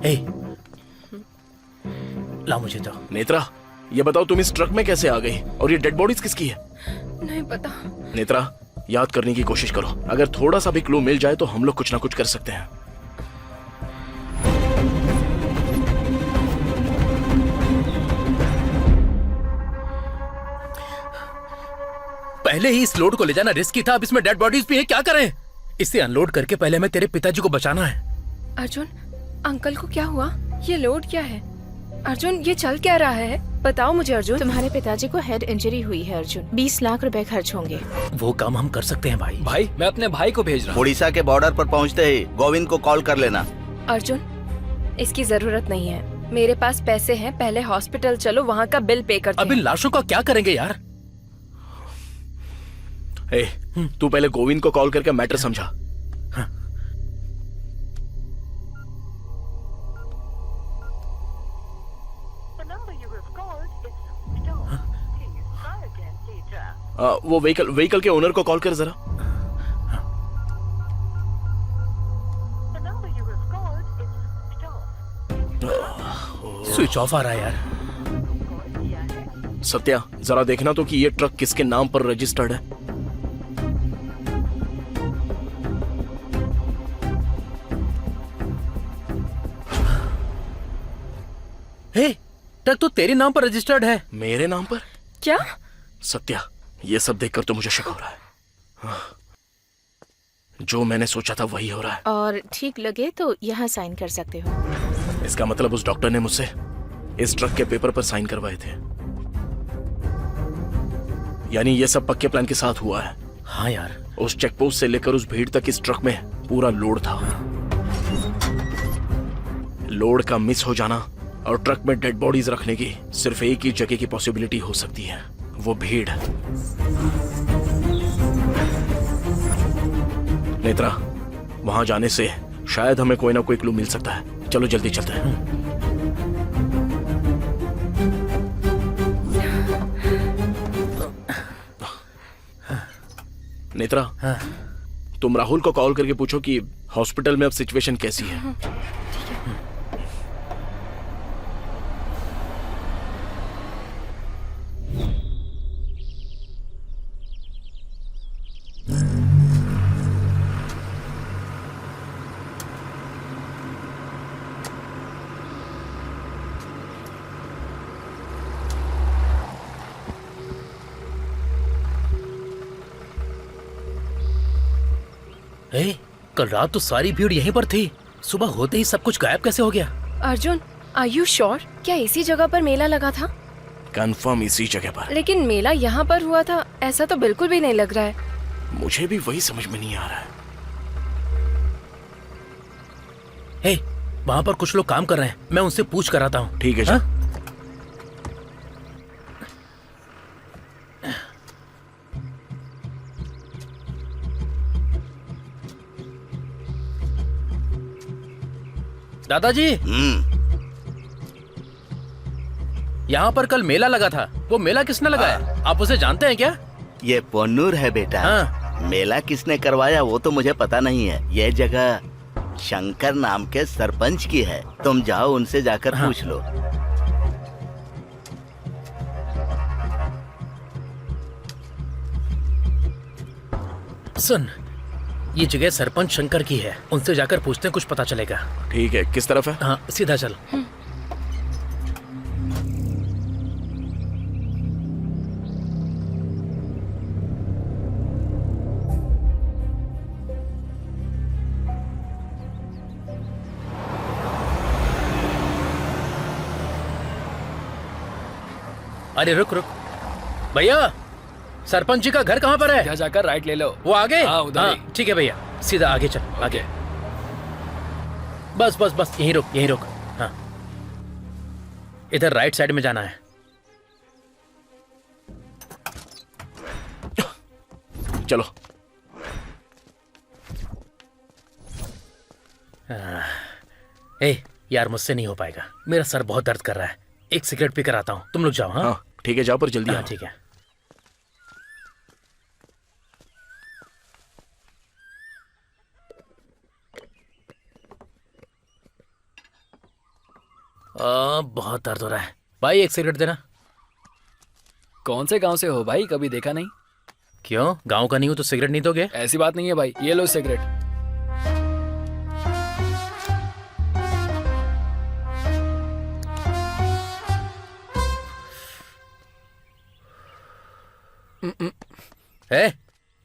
ए, ला मुझे तो। नेत्रा, ये बताओ तुम इस ट्रक में कैसे आ गई और ये डेड बॉडीज किसकी है? नहीं पता। नेत्रा, याद करने की कोशिश करो। अगर थोड़ा सा भी क्लू मिल जाए तो हम लोग कुछ ना कुछ कर सकते हैं। पहले ही इस लोड को ले जाना रिस्की था, अब इसमें डेड बॉडीज भी है, क्या करें? इसे अनलोड करके पहले हमें तेरे पिताजी को बचाना है। अर्जुन, अंकल को क्या हुआ? ये लोड क्या है? अर्जुन, ये चल क्या रहा है? बताओ मुझे अर्जुन। तुम्हारे पिताजी को हेड इंजरी हुई है अर्जुन, 20 लाख रुपए खर्च होंगे। वो काम हम कर सकते हैं भाई। भाई मैं अपने भाई को भेज रहा हूँ। उड़ीसा के बॉर्डर पर पहुंचते ही गोविंद को कॉल कर लेना। अर्जुन, इसकी जरूरत नहीं है, मेरे पास पैसे हैं। पहले हॉस्पिटल चलो, वहाँ का बिल पे करते अब इन हैं। लाशों का क्या करेंगे यार? ए, तू पहले गोविंद को कॉल करके मैटर समझा। वो व्हीकल के ओनर को कॉल कर जरा। स्विच ऑफ आ रहा है यार। सत्या, जरा देखना तो कि ये ट्रक किसके नाम पर रजिस्टर्ड है। हे, ट्रक तो तेरे नाम पर रजिस्टर्ड है। मेरे नाम पर? क्या? सत्या, ये सब देखकर तो मुझे शक हो रहा है। जो मैंने सोचा था वही हो रहा है। और ठीक लगे तो यहाँ साइन कर सकते हो। इसका मतलब उस डॉक्टर ने मुझसे इस ट्रक के पेपर पर साइन करवाए थे। यानी ये सब पक्के प्लान के साथ हुआ है। हाँ यार, उस चेकपोस्ट से लेकर उस भीड़ तक इस ट्रक में पूरा लोड था। लोड का मिस हो जाना और ट्रक में डेड बॉडीज रखने की सिर्फ एक ही जगह की पॉसिबिलिटी हो सकती है, वो भीड़। नेत्रा, वहां जाने से शायद हमें कोई ना कोई क्लू मिल सकता है। चलो जल्दी चलते हैं। नेत्रा, तुम राहुल को कॉल करके पूछो कि हॉस्पिटल में अब सिचुएशन कैसी है। ए, कल रात तो सारी भीड़ यहीं पर थी, सुबह होते ही सब कुछ गायब कैसे हो गया? Arjun, are you sure? क्या इसी जगह पर मेला लगा था? कंफर्म इसी जगह पर। लेकिन मेला यहाँ पर हुआ था, ऐसा तो बिल्कुल भी नहीं लग रहा है। मुझे भी वही समझ में नहीं आ रहा है। हे, वहाँ पर कुछ लोग काम कर रहे हैं, मैं उनसे पूछ कर आता हूँ। ठीक है जी। दादाजी, यहाँ पर कल मेला लगा था, वो मेला किसने लगाया? आप उसे जानते हैं क्या? ये पोन्नूर है बेटा। हाँ। मेला किसने करवाया वो तो मुझे पता नहीं है। यह जगह शंकर नाम के सरपंच की है। तुम जाओ उनसे जाकर पूछ लो। सुन, ये जगह सरपंच शंकर की है, उनसे जाकर पूछते हैं, कुछ पता चलेगा। ठीक है, किस तरफ है? हाँ, सीधा चल। अरे रुक रुक भैया, सरपंच जी का घर कहाँ पर है? यहाँ जाकर राइट ले लो। वो आगे? हाँ, उधर ही। ठीक है भैया, सीधा आगे चल, आगे। बस बस बस, यहीं रुक, यहीं रुक। हाँ, इधर राइट साइड में जाना है। चलो। ए यार, मुझसे नहीं हो पाएगा, मेरा सर बहुत दर्द कर रहा है। एक सिगरेट पी कर आता हूँ, तुम लोग जाओ। हाँ हाँ ठीक है, जाओ पर जल्दी हाँ, आओ। ठीक है। बहुत दर्द हो रहा है भाई, एक सिगरेट देना। कौन से गांव से हो भाई? कभी देखा नहीं। क्यों, गांव का नहीं हो तो सिगरेट नहीं दोगे? ऐसी बात नहीं है भाई, ये लो सिगरेट। ए,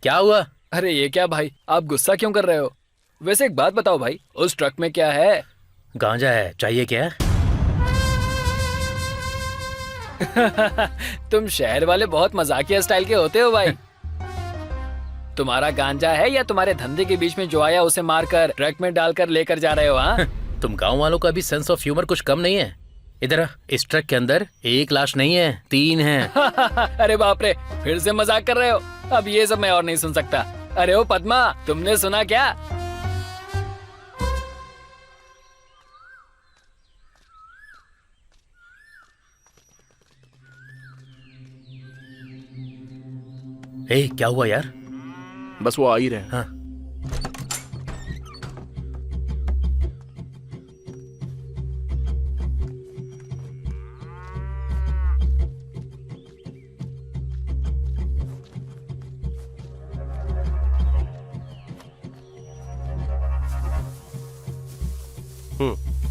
क्या हुआ? अरे ये क्या भाई, आप गुस्सा क्यों कर रहे हो? वैसे एक बात बताओ भाई, उस ट्रक में क्या है? गांजा है, चाहिए क्या? तुम शहर वाले बहुत मजाकिया स्टाइल के होते हो भाई। तुम्हारा गांजा है या तुम्हारे धंधे के बीच में जो आया उसे मारकर ट्रक में डालकर लेकर जा रहे हो? हाँ, तुम गांव वालों का भी सेंस ऑफ ह्यूमर कुछ कम नहीं है। इधर इस ट्रक के अंदर एक लाश नहीं है, 3 है। अरे बाप रे, फिर से मजाक कर रहे हो? अब ये सब मैं और नहीं सुन सकता। अरे ओ पद्मा, तुमने सुना क्या? ए, क्या हुआ यार? बस वो आ ही रहे हैं। हाँ।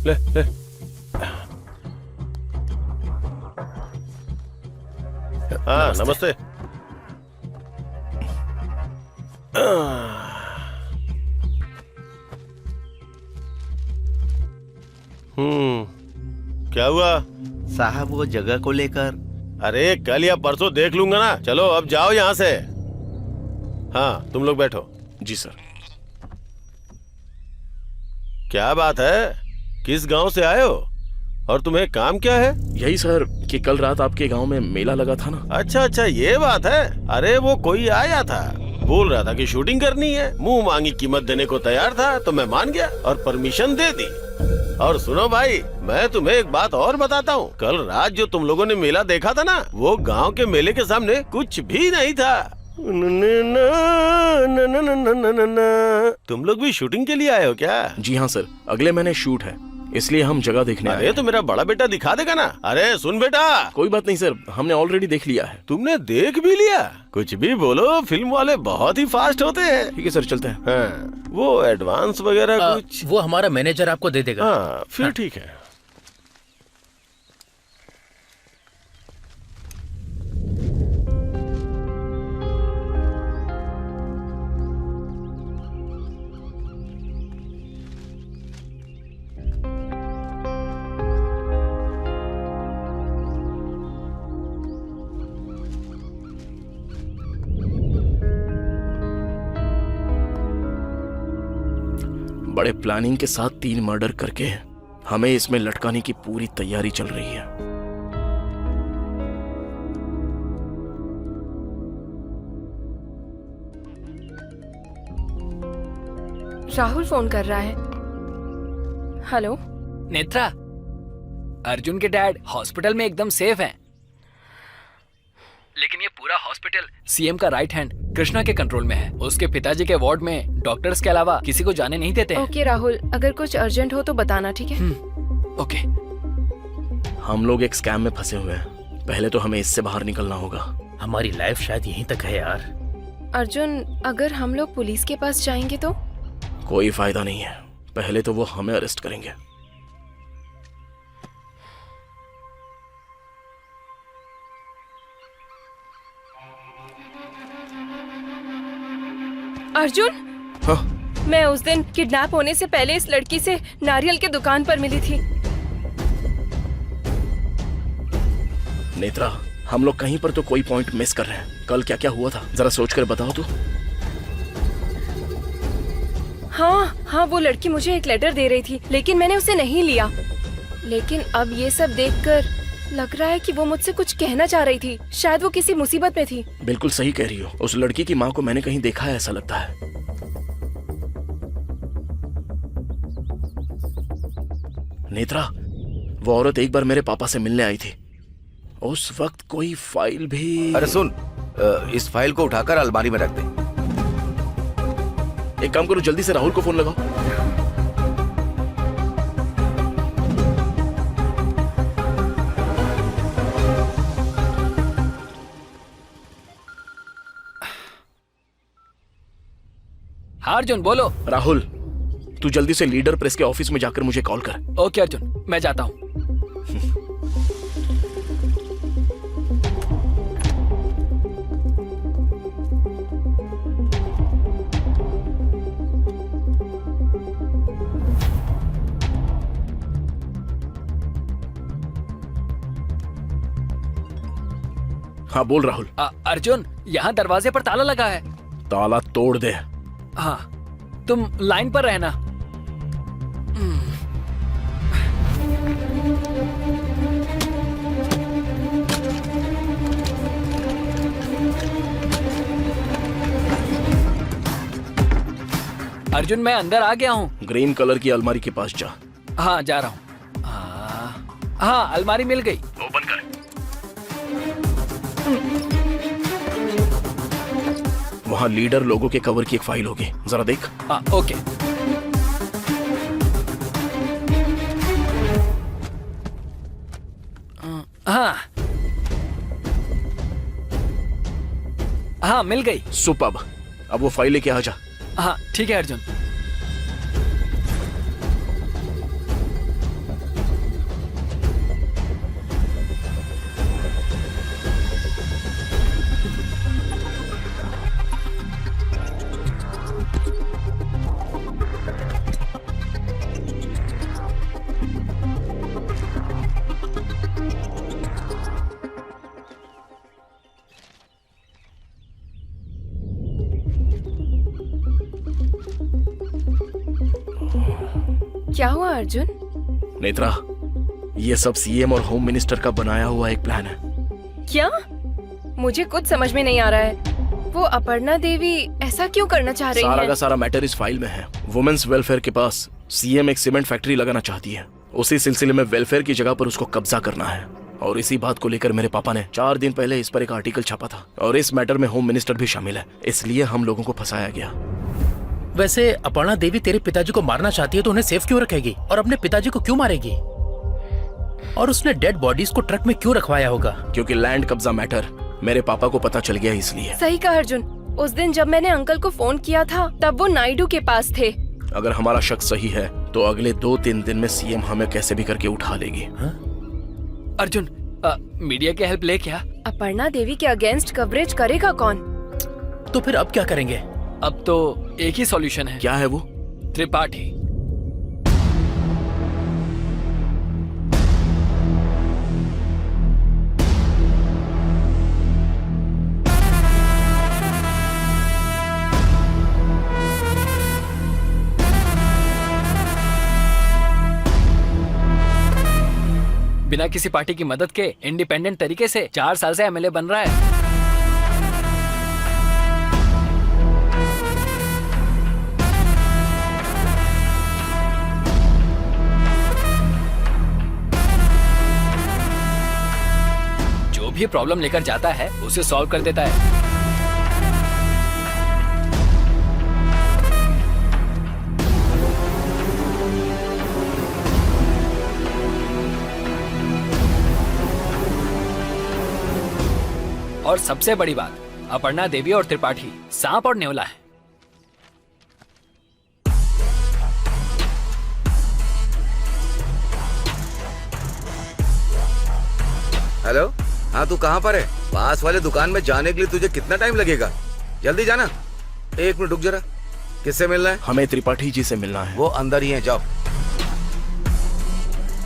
ले ले। हाँ, नमस्ते। क्या हुआ? साहब वो जगह को लेकर। अरे कल या परसों देख लूंगा ना। चलो अब जाओ यहाँ से। हाँ, तुम लोग बैठो। जी सर। क्या बात है, किस गांव से आए हो और तुम्हें काम क्या है? यही सर कि कल रात आपके गांव में मेला लगा था ना। अच्छा अच्छा, ये बात है। अरे वो कोई आया था, बोल रहा था कि शूटिंग करनी है, मुंह मांगी कीमत देने को तैयार था, तो मैं मान गया और परमिशन दे दी। और सुनो भाई, मैं तुम्हें एक बात और बताता हूँ। कल रात जो तुम लोगों ने मेला देखा था ना, वो गांव के मेले के सामने कुछ भी नहीं था। तुम लोग भी शूटिंग के लिए आए हो क्या? जी हाँ सर, अगले महीने शूट है, इसलिए हम जगह देखने आए अरे हैं। तो मेरा बड़ा बेटा दिखा देगा ना। अरे सुन बेटा, कोई बात नहीं सर, हमने ऑलरेडी देख लिया है। तुमने देख भी लिया? कुछ भी बोलो, फिल्म वाले बहुत ही फास्ट होते हैं। ठीक है सर, चलते हैं। हाँ, वो एडवांस वगैरह कुछ? वो हमारा मैनेजर आपको दे देगा। हाँ, फिर ठीक है। बड़े प्लानिंग के साथ 3 मर्डर करके हमें इसमें लटकाने की पूरी तैयारी चल रही है। राहुल फोन कर रहा है। हेलो नेत्रा, अर्जुन के डैड हॉस्पिटल में एकदम सेफ हैं। लेकिन ये पूरा हॉस्पिटल सीएम का राइट हैंड कृष्णा के कंट्रोल में है। उसके पिताजी के वार्ड में डॉक्टर्स के अलावा किसी को जाने नहीं देते हैं। ओके राहुल, अगर कुछ अर्जेंट हो तो बताना, ठीक है? ओके। हम लोग एक स्कैम में फंसे हुए हैं, पहले तो हमें इससे बाहर निकलना होगा। हमारी लाइफ शायद यहीं तक है यार। अर्जुन, अगर हम लोग पुलिस के पास जाएंगे तो? कोई फायदा नहीं है, पहले तो वो हमें अरेस्ट करेंगे। अर्जुन, हाँ? मैं उस दिन किडनैप होने से पहले इस लड़की से नारियल के दुकान पर मिली थी। नेत्रा, हम लोग कहीं पर तो कोई पॉइंट मिस कर रहे हैं। कल क्या क्या हुआ था जरा सोच कर बताओ तो। हाँ, वो लड़की मुझे एक लेटर दे रही थी, लेकिन मैंने उसे नहीं लिया। लेकिन अब ये सब देखकर लग रहा है कि वो मुझसे कुछ कहना चाह रही थी। शायद वो किसी मुसीबत में थी। बिल्कुल सही कह रही हो, उस लड़की की माँ को मैंने कहीं देखा है ऐसा लगता है। नेत्रा, वो औरत एक बार मेरे पापा से मिलने आई थी। उस वक्त कोई फाइल भी। अरे सुन, इस फाइल को उठाकर अलमारी में रख दे। एक काम करो, जल्दी से राहुल को फोन लगाओ। हाँ अर्जुन, बोलो। राहुल, तू जल्दी से लीडर प्रेस के ऑफिस में जाकर मुझे कॉल कर। ओके अर्जुन, मैं जाता हूँ। हाँ बोल राहुल। अर्जुन, यहाँ दरवाजे पर ताला लगा है। ताला तोड़ दे। हाँ, तुम लाइन पर रहना। अर्जुन, मैं अंदर आ गया हूँ। ग्रीन कलर की अलमारी के पास जा। हाँ, जा रहा हूँ। हाँ, अलमारी मिल गई। ओपन कर। वहाँ लीडर लोगों के कवर की एक फाइल होगी, जरा देख। हाँ, ओके। हाँ हाँ, मिल गई। सुपर्ब। अब वो फाइल लेके आ जा। हाँ ठीक है अर्जुन। क्या हुआ अर्जुन? नेत्रा, ये सब सीएम और होम मिनिस्टर का बनाया हुआ एक प्लान है। क्या? मुझे कुछ समझ में नहीं आ रहा है। वो अपर्णा देवी ऐसा क्यों करना चाह रही सारा है? का सारा मैटर इस फाइल में है। वुमेन्स वेलफेयर के पास सीएम एक सीमेंट फैक्ट्री लगाना चाहती है। उसी सिलसिले में वेलफेयर की जगह पर उसको कब्जा करना है। और इसी बात को लेकर मेरे पापा ने 4 दिन पहले इस पर एक आर्टिकल छापा था। और इस मैटर में होम मिनिस्टर भी शामिल है, इसलिए हम लोगों को फंसाया गया। वैसे अपर्णा देवी तेरे पिताजी को मारना चाहती है तो उन्हें सेफ क्यों रखेगी और अपने पिताजी को क्यों मारेगी? और उसने डेड बॉडीज को ट्रक में क्यों रखवाया होगा? क्योंकि लैंड कब्जा मैटर मेरे पापा को पता चल गया इसलिए। सही कहा अर्जुन। उस दिन जब मैंने अंकल को फोन किया था तब वो नायडू के पास थे। अगर हमारा शक सही है तो अगले 2-3 दिन में सीएम हमें कैसे भी करके उठा लेगी। अर्जुन, मीडिया की हेल्प ले क्या? अपर्णा देवी के अगेंस्ट कवरेज करेगा कौन? तो फिर अब क्या करेंगे? अब तो एक ही सॉल्यूशन है। क्या है वो? त्रिपाठी। बिना किसी पार्टी की मदद के इंडिपेंडेंट तरीके से 4 साल से एमएलए बन रहा है। जो भी प्रॉब्लम लेकर जाता है उसे सॉल्व कर देता है। और सबसे बड़ी बात, अपर्णा देवी और त्रिपाठी सांप और नेवला है। हेलो, हाँ तू कहाँ पर है? पास वाले दुकान में जाने के लिए तुझे कितना टाइम लगेगा? जल्दी जाना। 1 मिनट रुक जरा। किससे मिलना है? हमें त्रिपाठी जी से मिलना है। वो अंदर ही है, जाओ।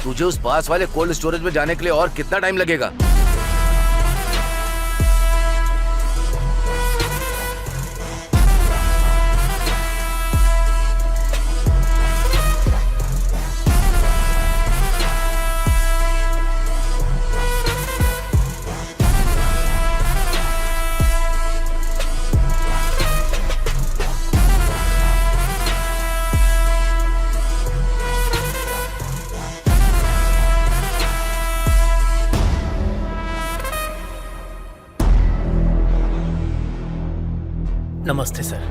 तुझे उस पास वाले कोल्ड स्टोरेज में जाने के लिए और कितना टाइम लगेगा? नमस्ते सर।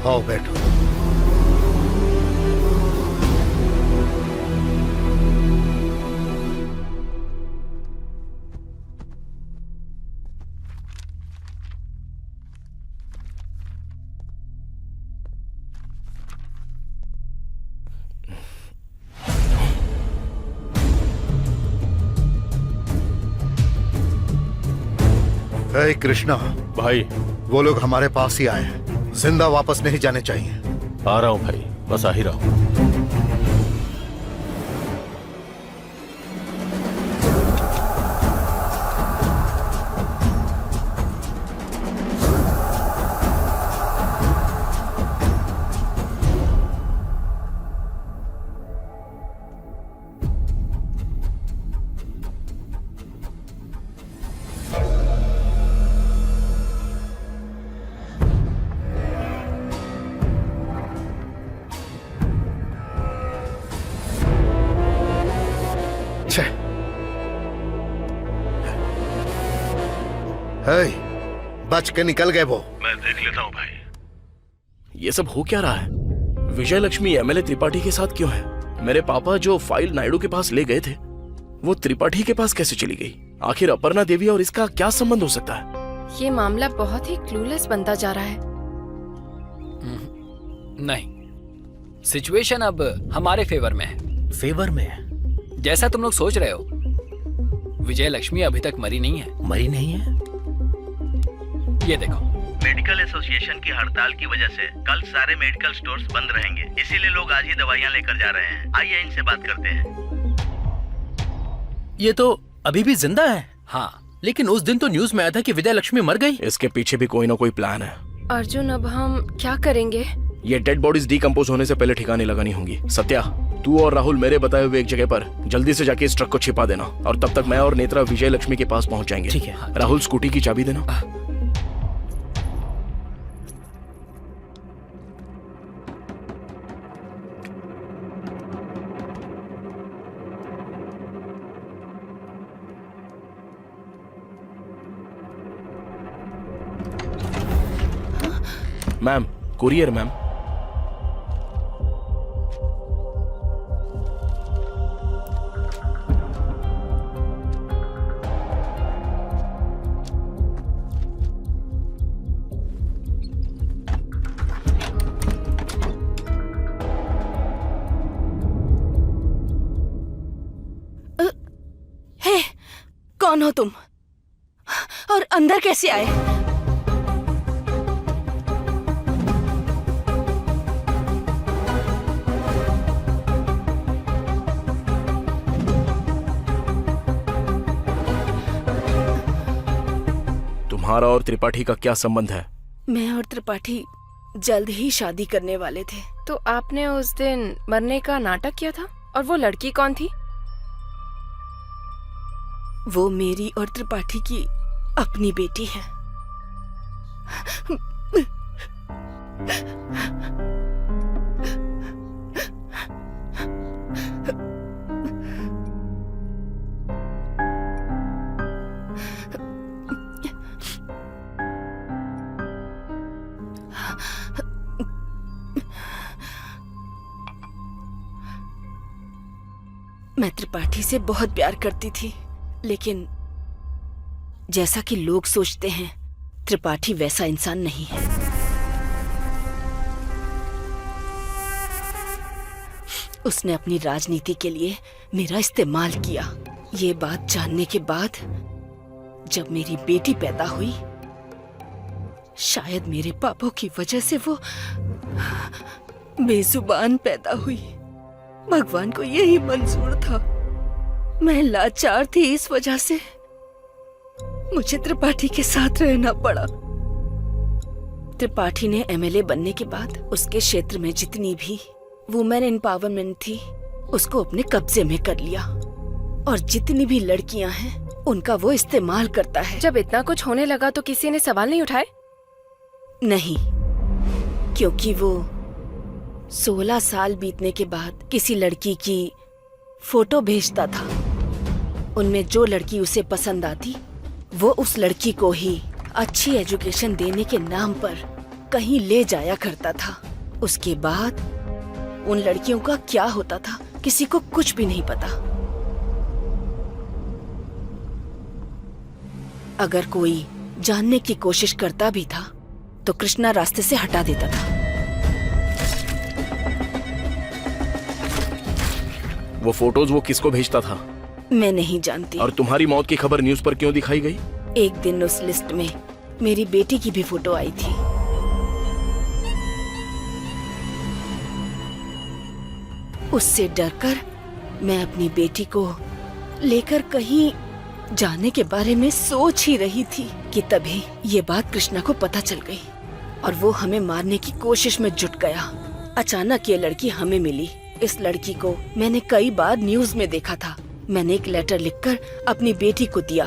आओ बैठो। हे कृष्णा भाई, वो लोग हमारे पास ही आए हैं, जिंदा वापस नहीं जाने चाहिए। आ रहा हूँ भाई, बस आ ही रहा हूँ। हे, बच के निकल गए वो। मैं देख लेता हूँ भाई। ये सब हो क्या रहा है? विजय लक्ष्मी एमएलए त्रिपाठी के साथ क्यों है? मेरे पापा जो फाइल नायडू के पास ले गए थे, वो त्रिपाठी के पास कैसे चली गई? आखिर अपर्णा देवी और इसका क्या संबंध हो सकता है? ये मामला बहुत ही क्लूलेस बनता जा रहा है। नहीं, सिचुएशन अब हमारे फेवर में है। फेवर में है? जैसा तुम लोग सोच रहे हो, विजय लक्ष्मी अभी तक मरी नहीं है। मरी नहीं है? ये देखो, मेडिकल एसोसिएशन की हड़ताल की वजह से कल सारे मेडिकल स्टोर्स बंद रहेंगे, इसीलिए लोग आज ही दवाइयाँ लेकर जा रहे हैं। आइए इनसे बात करते हैं। ये तो अभी भी जिंदा है। हाँ, लेकिन उस दिन तो न्यूज में आया था कि विजय लक्ष्मी मर गई। इसके पीछे भी कोई ना कोई प्लान है। अर्जुन, अब हम क्या करेंगे? ये डेड बॉडीज डिकम्पोज होने से पहले ठिकाने लगानी होंगी। सत्या, तू और राहुल मेरे बताए हुए एक जगह पर जल्दी से जाके इस ट्रक को छिपा देना, और तब तक मैं और नेत्रा विजय लक्ष्मी के पास पहुंच जाएंगे। ठीक है। राहुल, स्कूटी की चाबी देना। Ma'am, courier ma'am. हे, कौन हो तुम? और अंदर कैसे आए? तुम्हारा और त्रिपाठी का क्या संबंध है? मैं और त्रिपाठी जल्द ही शादी करने वाले थे। तो आपने उस दिन मरने का नाटक किया था? और वो लड़की कौन थी? वो मेरी और त्रिपाठी की अपनी बेटी है। मैं त्रिपाठी से बहुत प्यार करती थी, लेकिन जैसा कि लोग सोचते हैं, त्रिपाठी वैसा इंसान नहीं है। उसने अपनी राजनीति के लिए मेरा इस्तेमाल किया। ये बात जानने के बाद जब मेरी बेटी पैदा हुई, शायद मेरे पापों की वजह से वो बेजुबान पैदा हुई। भगवान को यही मंजूर था। मैं लाचार थी, इस वजह से मुझे त्रिपाठी के साथ रहना पड़ा। त्रिपाठी ने एमएलए बनने के बाद उसके क्षेत्र में जितनी भी वुमेन एम्पावरमेंट थी, उसको अपने कब्जे में कर लिया, और जितनी भी लड़कियां हैं उनका वो इस्तेमाल करता है। जब इतना कुछ होने लगा तो किसी ने सवाल नहीं उठाए? नहीं, क्योंकि वो 16 साल बीतने के बाद किसी लड़की की फोटो भेजता था। उनमें जो लड़की उसे पसंद आती, वो उस लड़की को ही अच्छी एजुकेशन देने के नाम पर कहीं ले जाया करता था। उसके बाद उन लड़कियों का क्या होता था, किसी को कुछ भी नहीं पता। अगर कोई जानने की कोशिश करता भी था तो कृष्णा रास्ते से हटा देता था। वो फोटोज वो किसको भेजता था? मैं नहीं जानती। और तुम्हारी मौत की खबर न्यूज पर क्यों दिखाई गई? एक दिन उस लिस्ट में मेरी बेटी की भी फोटो आई थी। उससे डरकर मैं अपनी बेटी को लेकर कहीं जाने के बारे में सोच ही रही थी कि तभी ये बात कृष्णा को पता चल गई और वो हमें मारने की कोशिश में जुट गया। अचानक ये लड़की हमें मिली। इस लड़की को मैंने कई बार न्यूज में देखा था। मैंने एक लेटर लिखकर अपनी बेटी को दिया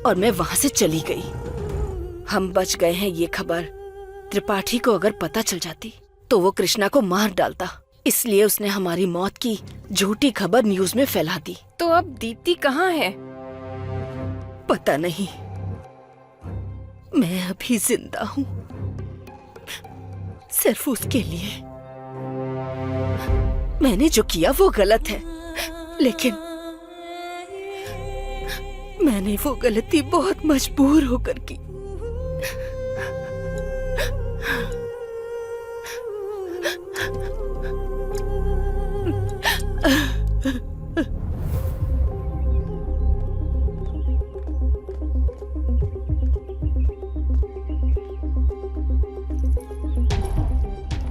और मैं वहाँ से चली गई। हम बच गए हैं ये खबर त्रिपाठी को अगर पता चल जाती तो वो कृष्णा को मार डालता। इसलिए उसने हमारी मौत की झूठी खबर न्यूज में फैला दी। तो अब दीप्ति कहाँ है? पता नहीं। मैं अभी जिंदा हूँ सिर्फ उसके लिए। मैंने जो किया वो गलत है, लेकिन मैंने वो गलती बहुत मजबूर होकर की।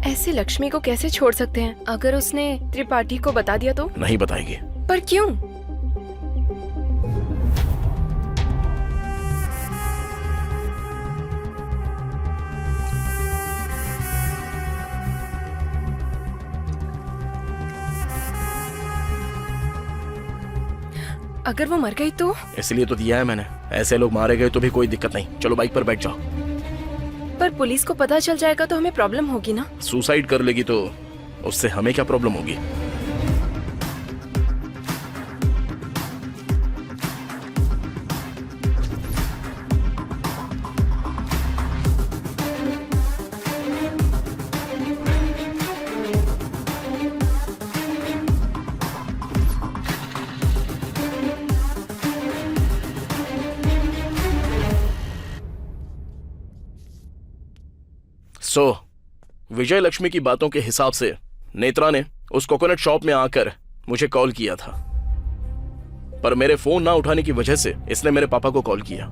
ऐसे लक्ष्मी को कैसे छोड़ सकते हैं? अगर उसने त्रिपाठी को बता दिया तो? नहीं बताएगी। पर क्यों? अगर वो मर गई तो? इसलिए तो दिया है मैंने। ऐसे लोग मारे गए तो भी कोई दिक्कत नहीं। चलो बाइक पर बैठ जाओ। पर पुलिस को पता चल जाएगा तो हमें प्रॉब्लम होगी ना? सुसाइड कर लेगी तो उससे हमें क्या प्रॉब्लम होगी? विजय लक्ष्मी की बातों के हिसाब से नेत्रा ने उस कोकोनट शॉप में आकर मुझे कॉल किया था, पर मेरे फोन ना उठाने की वजह से इसने मेरे पापा को कॉल किया।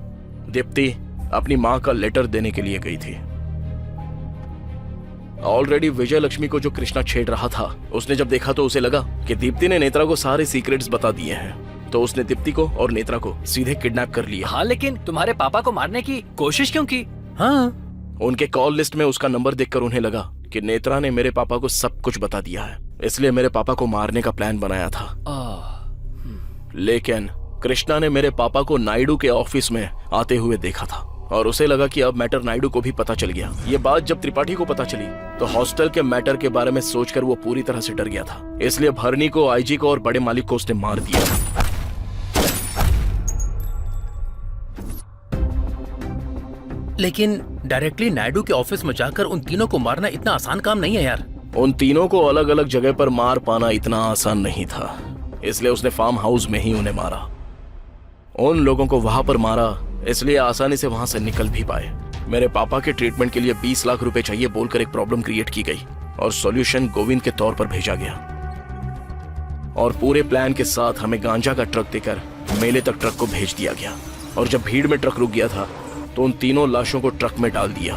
दीप्ति अपनी मां का लेटर देने के लिए गई थी। ऑलरेडी विजय लक्ष्मी को जो कृष्णा छेड़ रहा था, उसने जब देखा तो उसे लगा कि दीप्ति ने नेत्रा को सारे सीक्रेट्स बता दिए हैं, तो उसने दीप्ति को और नेत्रा को सीधे किडनैप कर लिया। हाँ, लेकिन तुम्हारे पापा को मारने की कोशिश क्यों की? हाँ, उनके कॉल लिस्ट में उसका नंबर देखकर उन्हें लगा कि नेत्रा ने मेरे पापा को सब कुछ बता दिया है, इसलिए मेरे पापा को मारने का प्लान बनाया था। लेकिन कृष्णा ने मेरे पापा को नायडू के ऑफिस में आते हुए देखा था और उसे लगा कि अब मैटर नायडू को भी पता चल गया। ये बात जब त्रिपाठी को पता चली तो हॉस्टल के मैटर के बारे में सोचकर वो पूरी तरह से डर गया था, इसलिए भरनी को, आईजी को और बड़े मालिक को उसने मार दिया। लेकिन डायरेक्टली नायडू के ऑफिस में जाकर उन तीनों को मारना इतना आसान काम नहीं है यार। उन तीनों को अलग अलग जगह पर मार पाना इतना आसान नहीं था। इसलिए उसने फार्म हाउस में ही उन्हें मारा। उन लोगों को वहां पर मारा इसलिए आसानी से वहां से निकल भी पाए। मेरे पापा के ट्रीटमेंट के लिए 20 लाख रुपए चाहिए बोलकर एक प्रॉब्लम क्रिएट की गई और सॉल्यूशन गोविंद के तौर पर भेजा गया और पूरे प्लान के साथ हमें गांजा का ट्रक देकर मेले तक ट्रक को भेज दिया गया। और जब भीड़ में ट्रक रुक गया था तो उन तीनों लाशों को ट्रक में डाल दिया।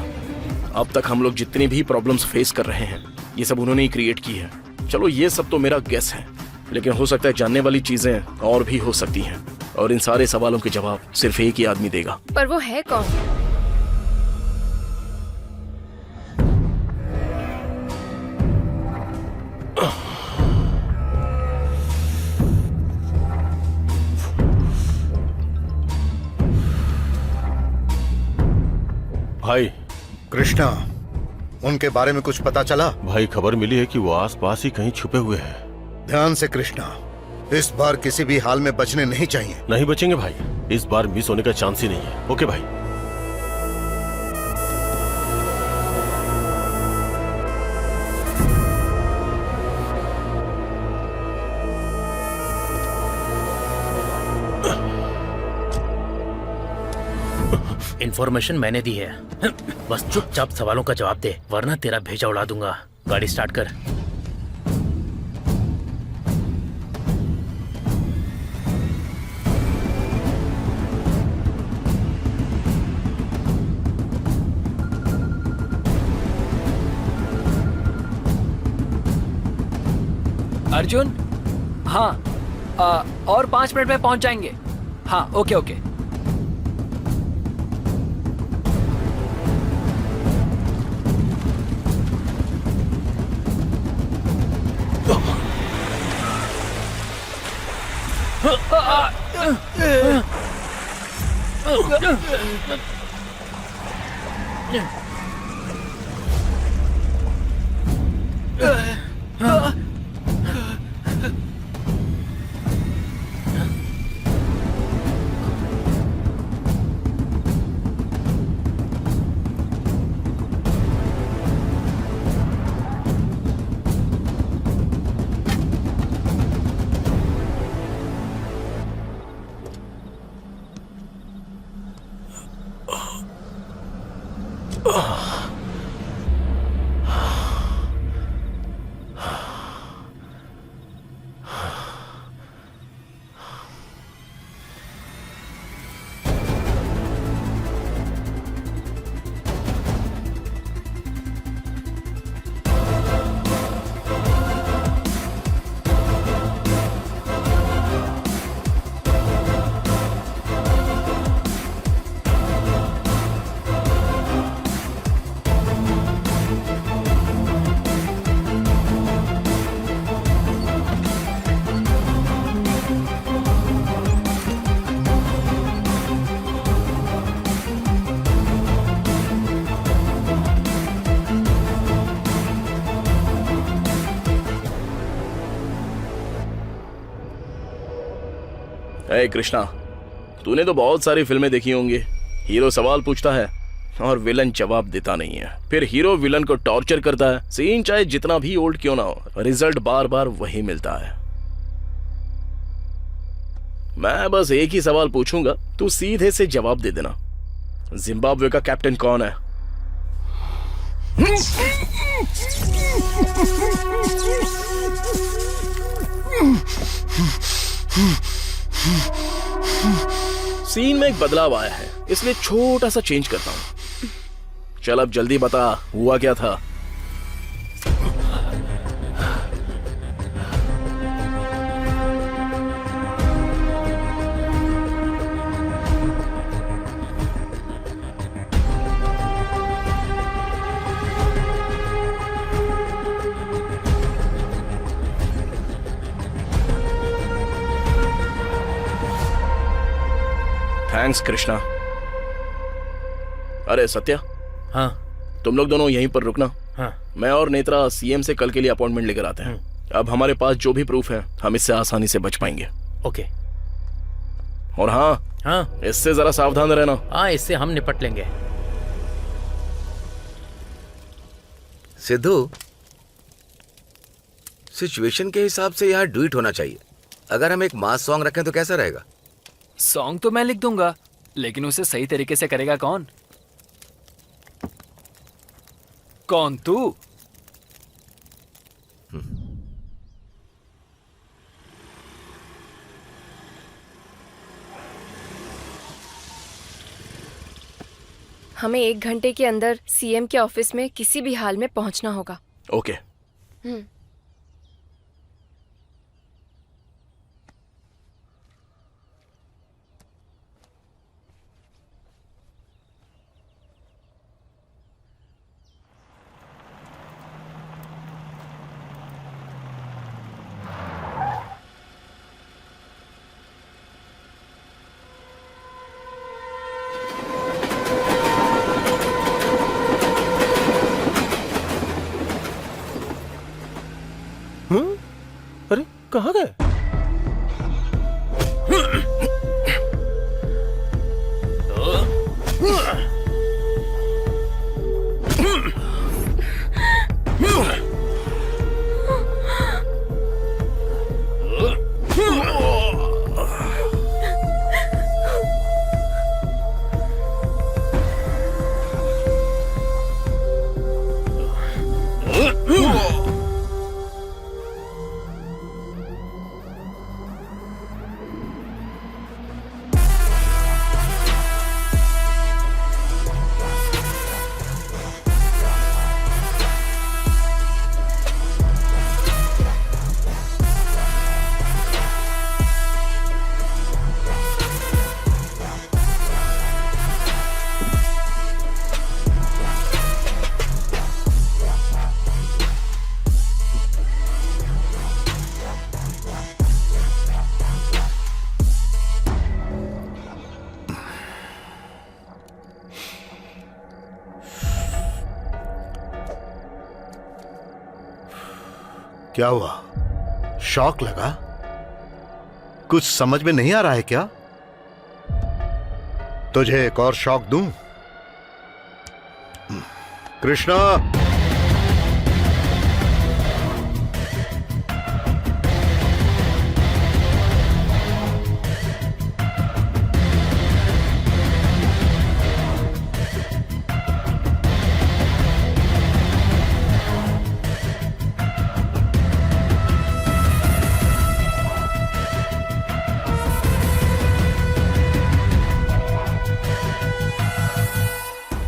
अब तक हम लोग जितनी भी प्रॉब्लम्स फेस कर रहे हैं ये सब उन्होंने ही क्रिएट की है। चलो ये सब तो मेरा गेस है, लेकिन हो सकता है जानने वाली चीजें और भी हो सकती हैं और इन सारे सवालों के जवाब सिर्फ एक ही आदमी देगा। पर वो है कौन? भाई कृष्णा, उनके बारे में कुछ पता चला? भाई खबर मिली है कि वो आसपास ही कहीं छुपे हुए हैं। ध्यान से कृष्णा, इस बार किसी भी हाल में बचने नहीं चाहिए। नहीं बचेंगे भाई, इस बार मिस होने का चांस ही नहीं है। ओके भाई। इन्फॉर्मेशन मैंने दी है, बस चुपचाप सवालों का जवाब दे वरना तेरा भेजा उड़ा दूंगा। गाड़ी स्टार्ट कर। अर्जुन, हाँ और 5 मिनट में पहुंच जाएंगे। हाँ ओके ओके। हे कृष्णा, तूने तो बहुत सारी फिल्में देखी होंगी। हीरो सवाल पूछता है और विलन जवाब देता नहीं है, फिर हीरो विलन को टॉर्चर करता है। सीन चाहे जितना भी ओल्ड क्यों ना हो, रिजल्ट बार बार वही मिलता है। मैं बस एक ही सवाल पूछूंगा, तू सीधे से जवाब दे देना। जिम्बाब्वे का कैप्टन कौन है? सीन में एक बदलाव आया है, इसलिए छोटा सा चेंज करता हूं। चल अब जल्दी बता, हुआ क्या था? थैंक्स कृष्णा। अरे सत्या, हाँ तुम लोग दोनों यहीं पर रुकना। हाँ मैं और नेत्रा सीएम से कल के लिए अपॉइंटमेंट लेकर आते हैं। अब हमारे पास जो भी प्रूफ है हम इससे आसानी से बच पाएंगे। ओके। और हाँ हाँ इससे जरा सावधान रहना। हाँ इससे हम निपट लेंगे। सिद्धू, सिचुएशन के हिसाब से यहाँ डुइट होना चाहिए। अगर हम एक मास सॉन्ग रखें तो कैसा रहेगा? सॉन्ग तो मैं लिख दूंगा, लेकिन उसे सही तरीके से करेगा कौन? कौन, तू? हमें 1 घंटे के अंदर सीएम के ऑफिस में किसी भी हाल में पहुंचना होगा। ओके। अरे कहाँ गए? क्या हुआ? शॉक लगा? कुछ समझ में नहीं आ रहा है क्या? तुझे एक और शॉक दूं? कृष्णा,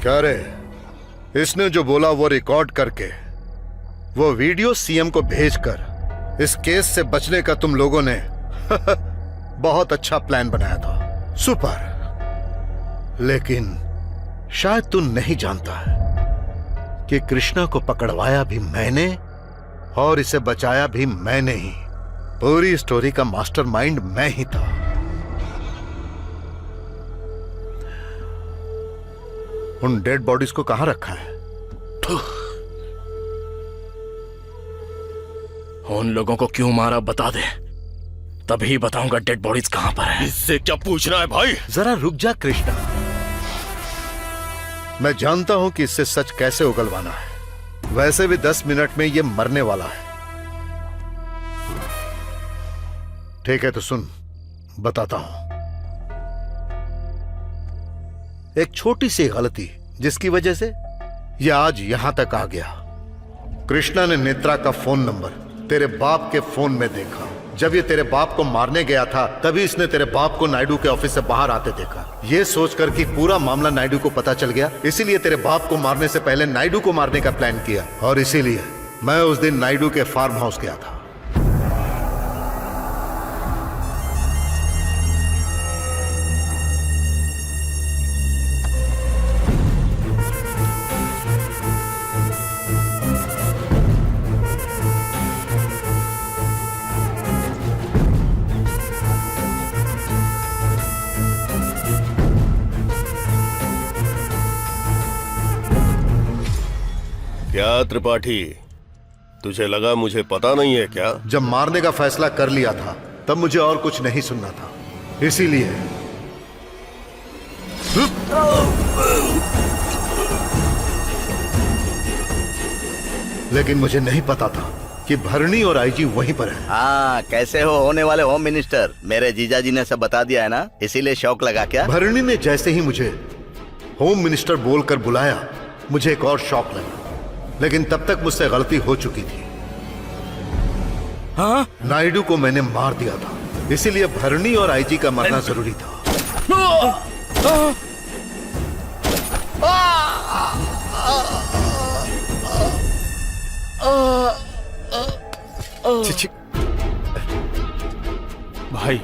क्या रे? इसने जो बोला वो रिकॉर्ड करके वो वीडियो सीएम को भेजकर इस केस से बचने का तुम लोगों ने बहुत अच्छा प्लान बनाया था। सुपर। लेकिन शायद तू नहीं जानता है कि कृष्णा को पकड़वाया भी मैंने और इसे बचाया भी मैंने ही। पूरी स्टोरी का मास्टरमाइंड मैं ही था। उन डेड बॉडीज को कहां रखा है? उन लोगों को क्यों मारा बता दे, तभी बताऊंगा डेड बॉडीज कहां पर है। इससे क्या पूछना है भाई? जरा रुक जा कृष्णा, मैं जानता हूं कि इससे सच कैसे उगलवाना है। वैसे भी 10 मिनट में ये मरने वाला है। ठीक है तो सुन, बताता हूं। एक छोटी सी गलती जिसकी वजह से ये आज यहां तक आ गया। कृष्णा ने नेत्रा का फोन नंबर तेरे बाप के फोन में देखा। जब ये तेरे बाप को मारने गया था तभी इसने तेरे बाप को नायडू के ऑफिस से बाहर आते देखा। ये सोचकर कि पूरा मामला नायडू को पता चल गया, इसीलिए तेरे बाप को मारने से पहले नायडू को मारने का प्लान किया। और इसीलिए मैं उस दिन नायडू के फार्म हाउस गया था। क्या त्रिपाठी, तुझे लगा मुझे पता नहीं है क्या? जब मारने का फैसला कर लिया था तब मुझे और कुछ नहीं सुनना था, इसीलिए लेकिन मुझे नहीं पता था कि भरणी और आईजी वहीं पर है। हाँ, कैसे हो होने वाले होम मिनिस्टर? मेरे जीजा जी ने सब बता दिया है ना, इसीलिए शौक लगा क्या? भरणी ने जैसे ही मुझे होम मिनिस्टर बोलकर बुलाया, मुझे एक और शौक लगा, लेकिन तब तक मुझसे गलती हो चुकी थी। हाँ? नायडू को मैंने मार दिया था, इसीलिए भरणी और आईजी का मरना जरूरी था। छी। भाई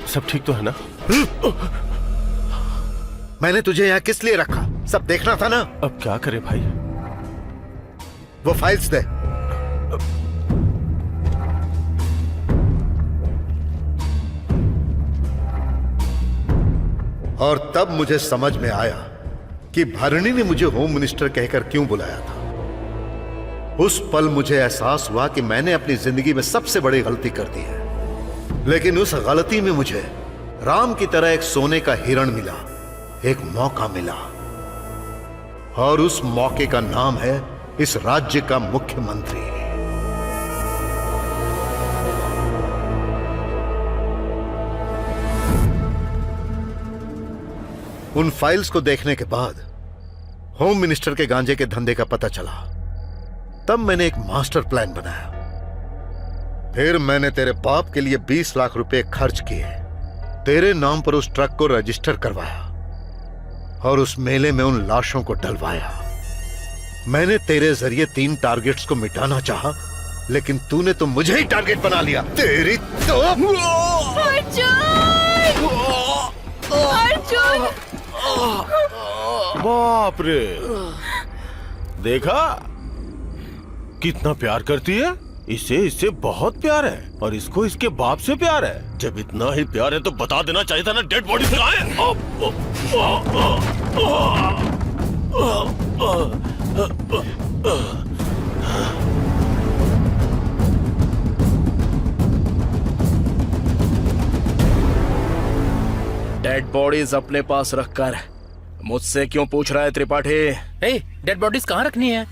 सब ठीक तो है ना? मैंने तुझे यहाँ किस लिए रखा? सब देखना था ना। अब क्या करे भाई? वो फाइल्स दे। और तब मुझे समझ में आया कि भरणी ने मुझे होम मिनिस्टर कहकर क्यों बुलाया था। उस पल मुझे एहसास हुआ कि मैंने अपनी जिंदगी में सबसे बड़ी गलती कर दी है, लेकिन उस गलती में मुझे राम की तरह एक सोने का हिरण मिला, एक मौका मिला, और उस मौके का नाम है इस राज्य का मुख्यमंत्री। उन फाइल्स को देखने के बाद होम मिनिस्टर के गांजे के धंधे का पता चला। तब मैंने एक मास्टर प्लान बनाया। फिर मैंने तेरे बाप के लिए 20 लाख रुपए खर्च किए, तेरे नाम पर उस ट्रक को रजिस्टर करवाया और उस मेले में उन लाशों को डलवाया। मैंने तेरे जरिए 3 टारगेट्स को मिटाना चाहा, लेकिन तूने तो मुझे ही टारगेट बना लिया। तेरी तो बाप रे, देखा कितना प्यार करती है। इससे बहुत प्यार है, और इसको इसके बाप से प्यार है। जब इतना ही प्यार है तो बता देना चाहिए था ना डेड बॉडी से कहाँ है। डेड बॉडीज अपने पास रखकर मुझसे क्यों पूछ रहा है त्रिपाठी? डेड बॉडीज कहाँ रखनी है?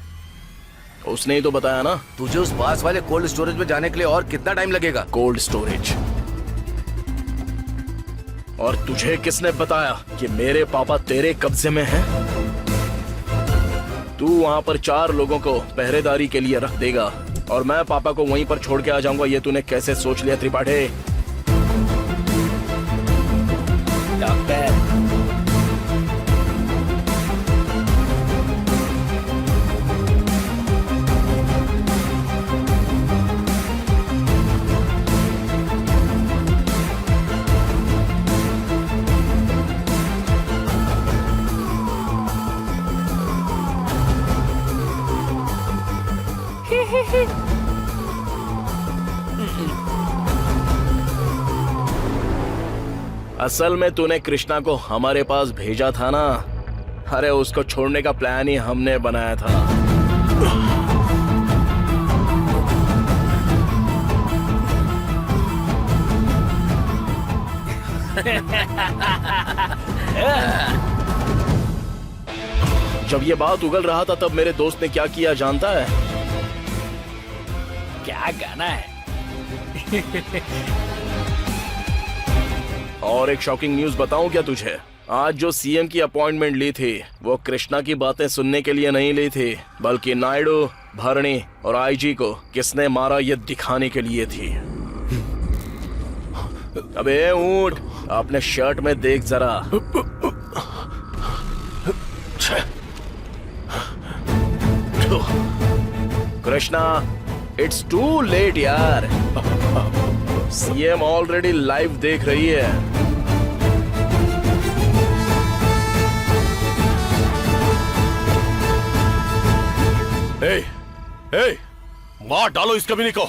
उसने ही तो बताया ना। तुझे उस पास वाले कोल्ड स्टोरेज में जाने के लिए और कितना टाइम लगेगा? Cold storage? और तुझे किसने बताया कि मेरे पापा तेरे कब्जे में हैं? तू वहां पर 4 लोगों को पहरेदारी के लिए रख देगा और मैं पापा को वहीं पर छोड़ के आ जाऊंगा। ये तूने कैसे सोच लिया त्रिपाठी? डॉक्टर, असल में तूने कृष्णा को हमारे पास भेजा था ना। अरे उसको छोड़ने का प्लान ही हमने बनाया था। जब ये बात उगल रहा था तब मेरे दोस्त ने क्या किया जानता है? क्या गाना है? और एक शॉकिंग न्यूज बताऊं क्या तुझे? आज जो सीएम की अपॉइंटमेंट ली थी वो कृष्णा की बातें सुनने के लिए नहीं ली थी, बल्कि नायडू, भरणी और आईजी को किसने मारा ये दिखाने के लिए थी। अबे ऊंट, अपने शर्ट में देख जरा। कृष्णा, इट्स टू लेट यार। सीएम ऑलरेडी लाइव देख रही है। मार डालो इस कमीने को।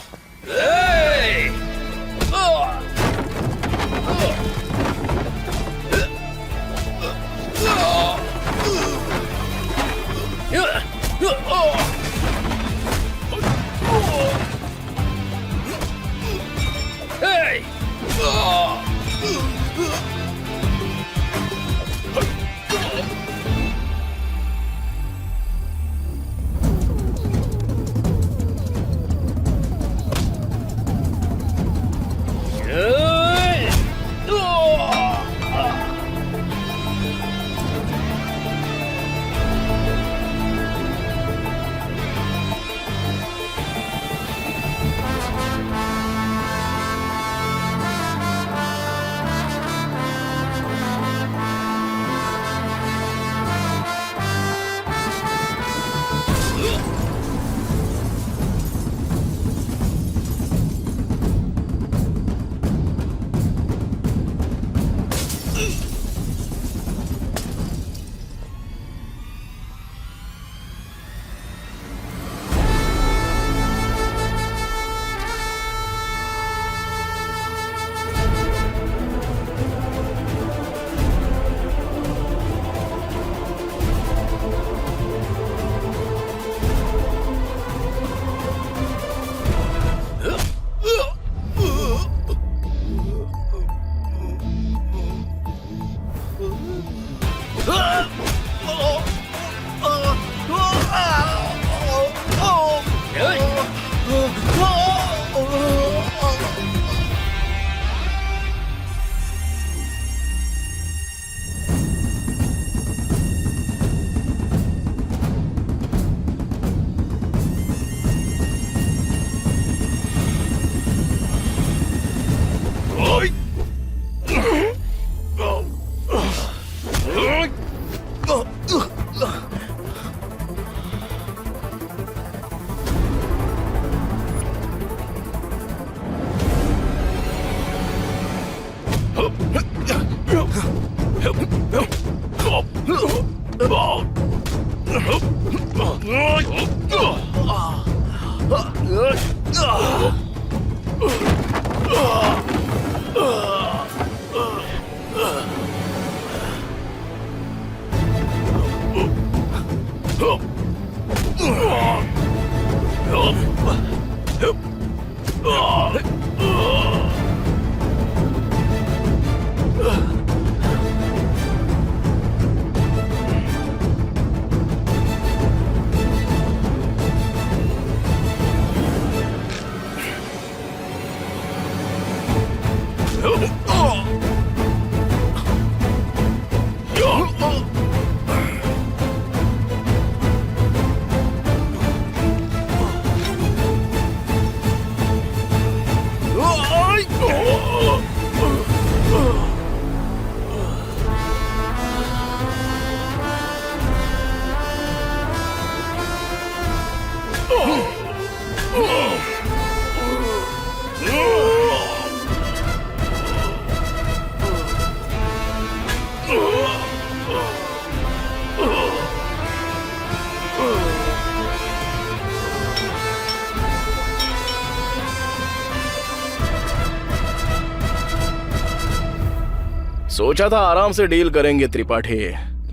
सोचा था आराम से डील करेंगे त्रिपाठी,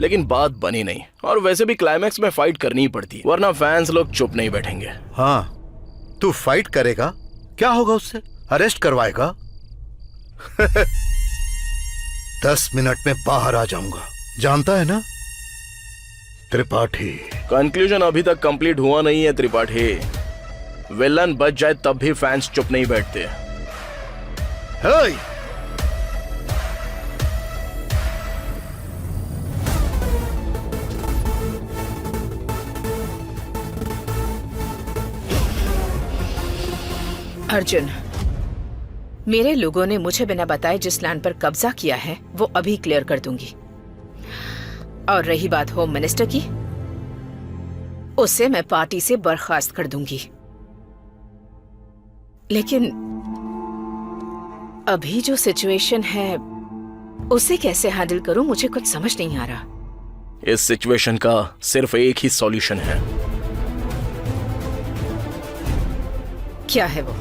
लेकिन बात बनी नहीं। और वैसे भी क्लाइमैक्स में फाइट करनी ही पड़ती, वरना फैंस लोग चुप नहीं बैठेंगे। हाँ, तू फाइट करेगा, क्या होगा उससे? अरेस्ट करवाएगा? 10 मिनट में बाहर आ जाऊंगा, जानता है ना त्रिपाठी। कंक्लूजन अभी तक कंप्लीट हुआ नहीं है त्रिपाठी। विलन बच जाए तब भी फैंस चुप नहीं बैठते। हे! अर्जुन, मेरे लोगों ने मुझे बिना बताए जिस लैंड पर कब्जा किया है वो अभी क्लियर कर दूंगी। और रही बात होम मिनिस्टर की, उसे मैं पार्टी से बर्खास्त कर दूंगी। लेकिन अभी जो सिचुएशन है उसे कैसे हैंडल करूं, मुझे कुछ समझ नहीं आ रहा। इस सिचुएशन का सिर्फ एक ही सॉल्यूशन है। क्या है वो?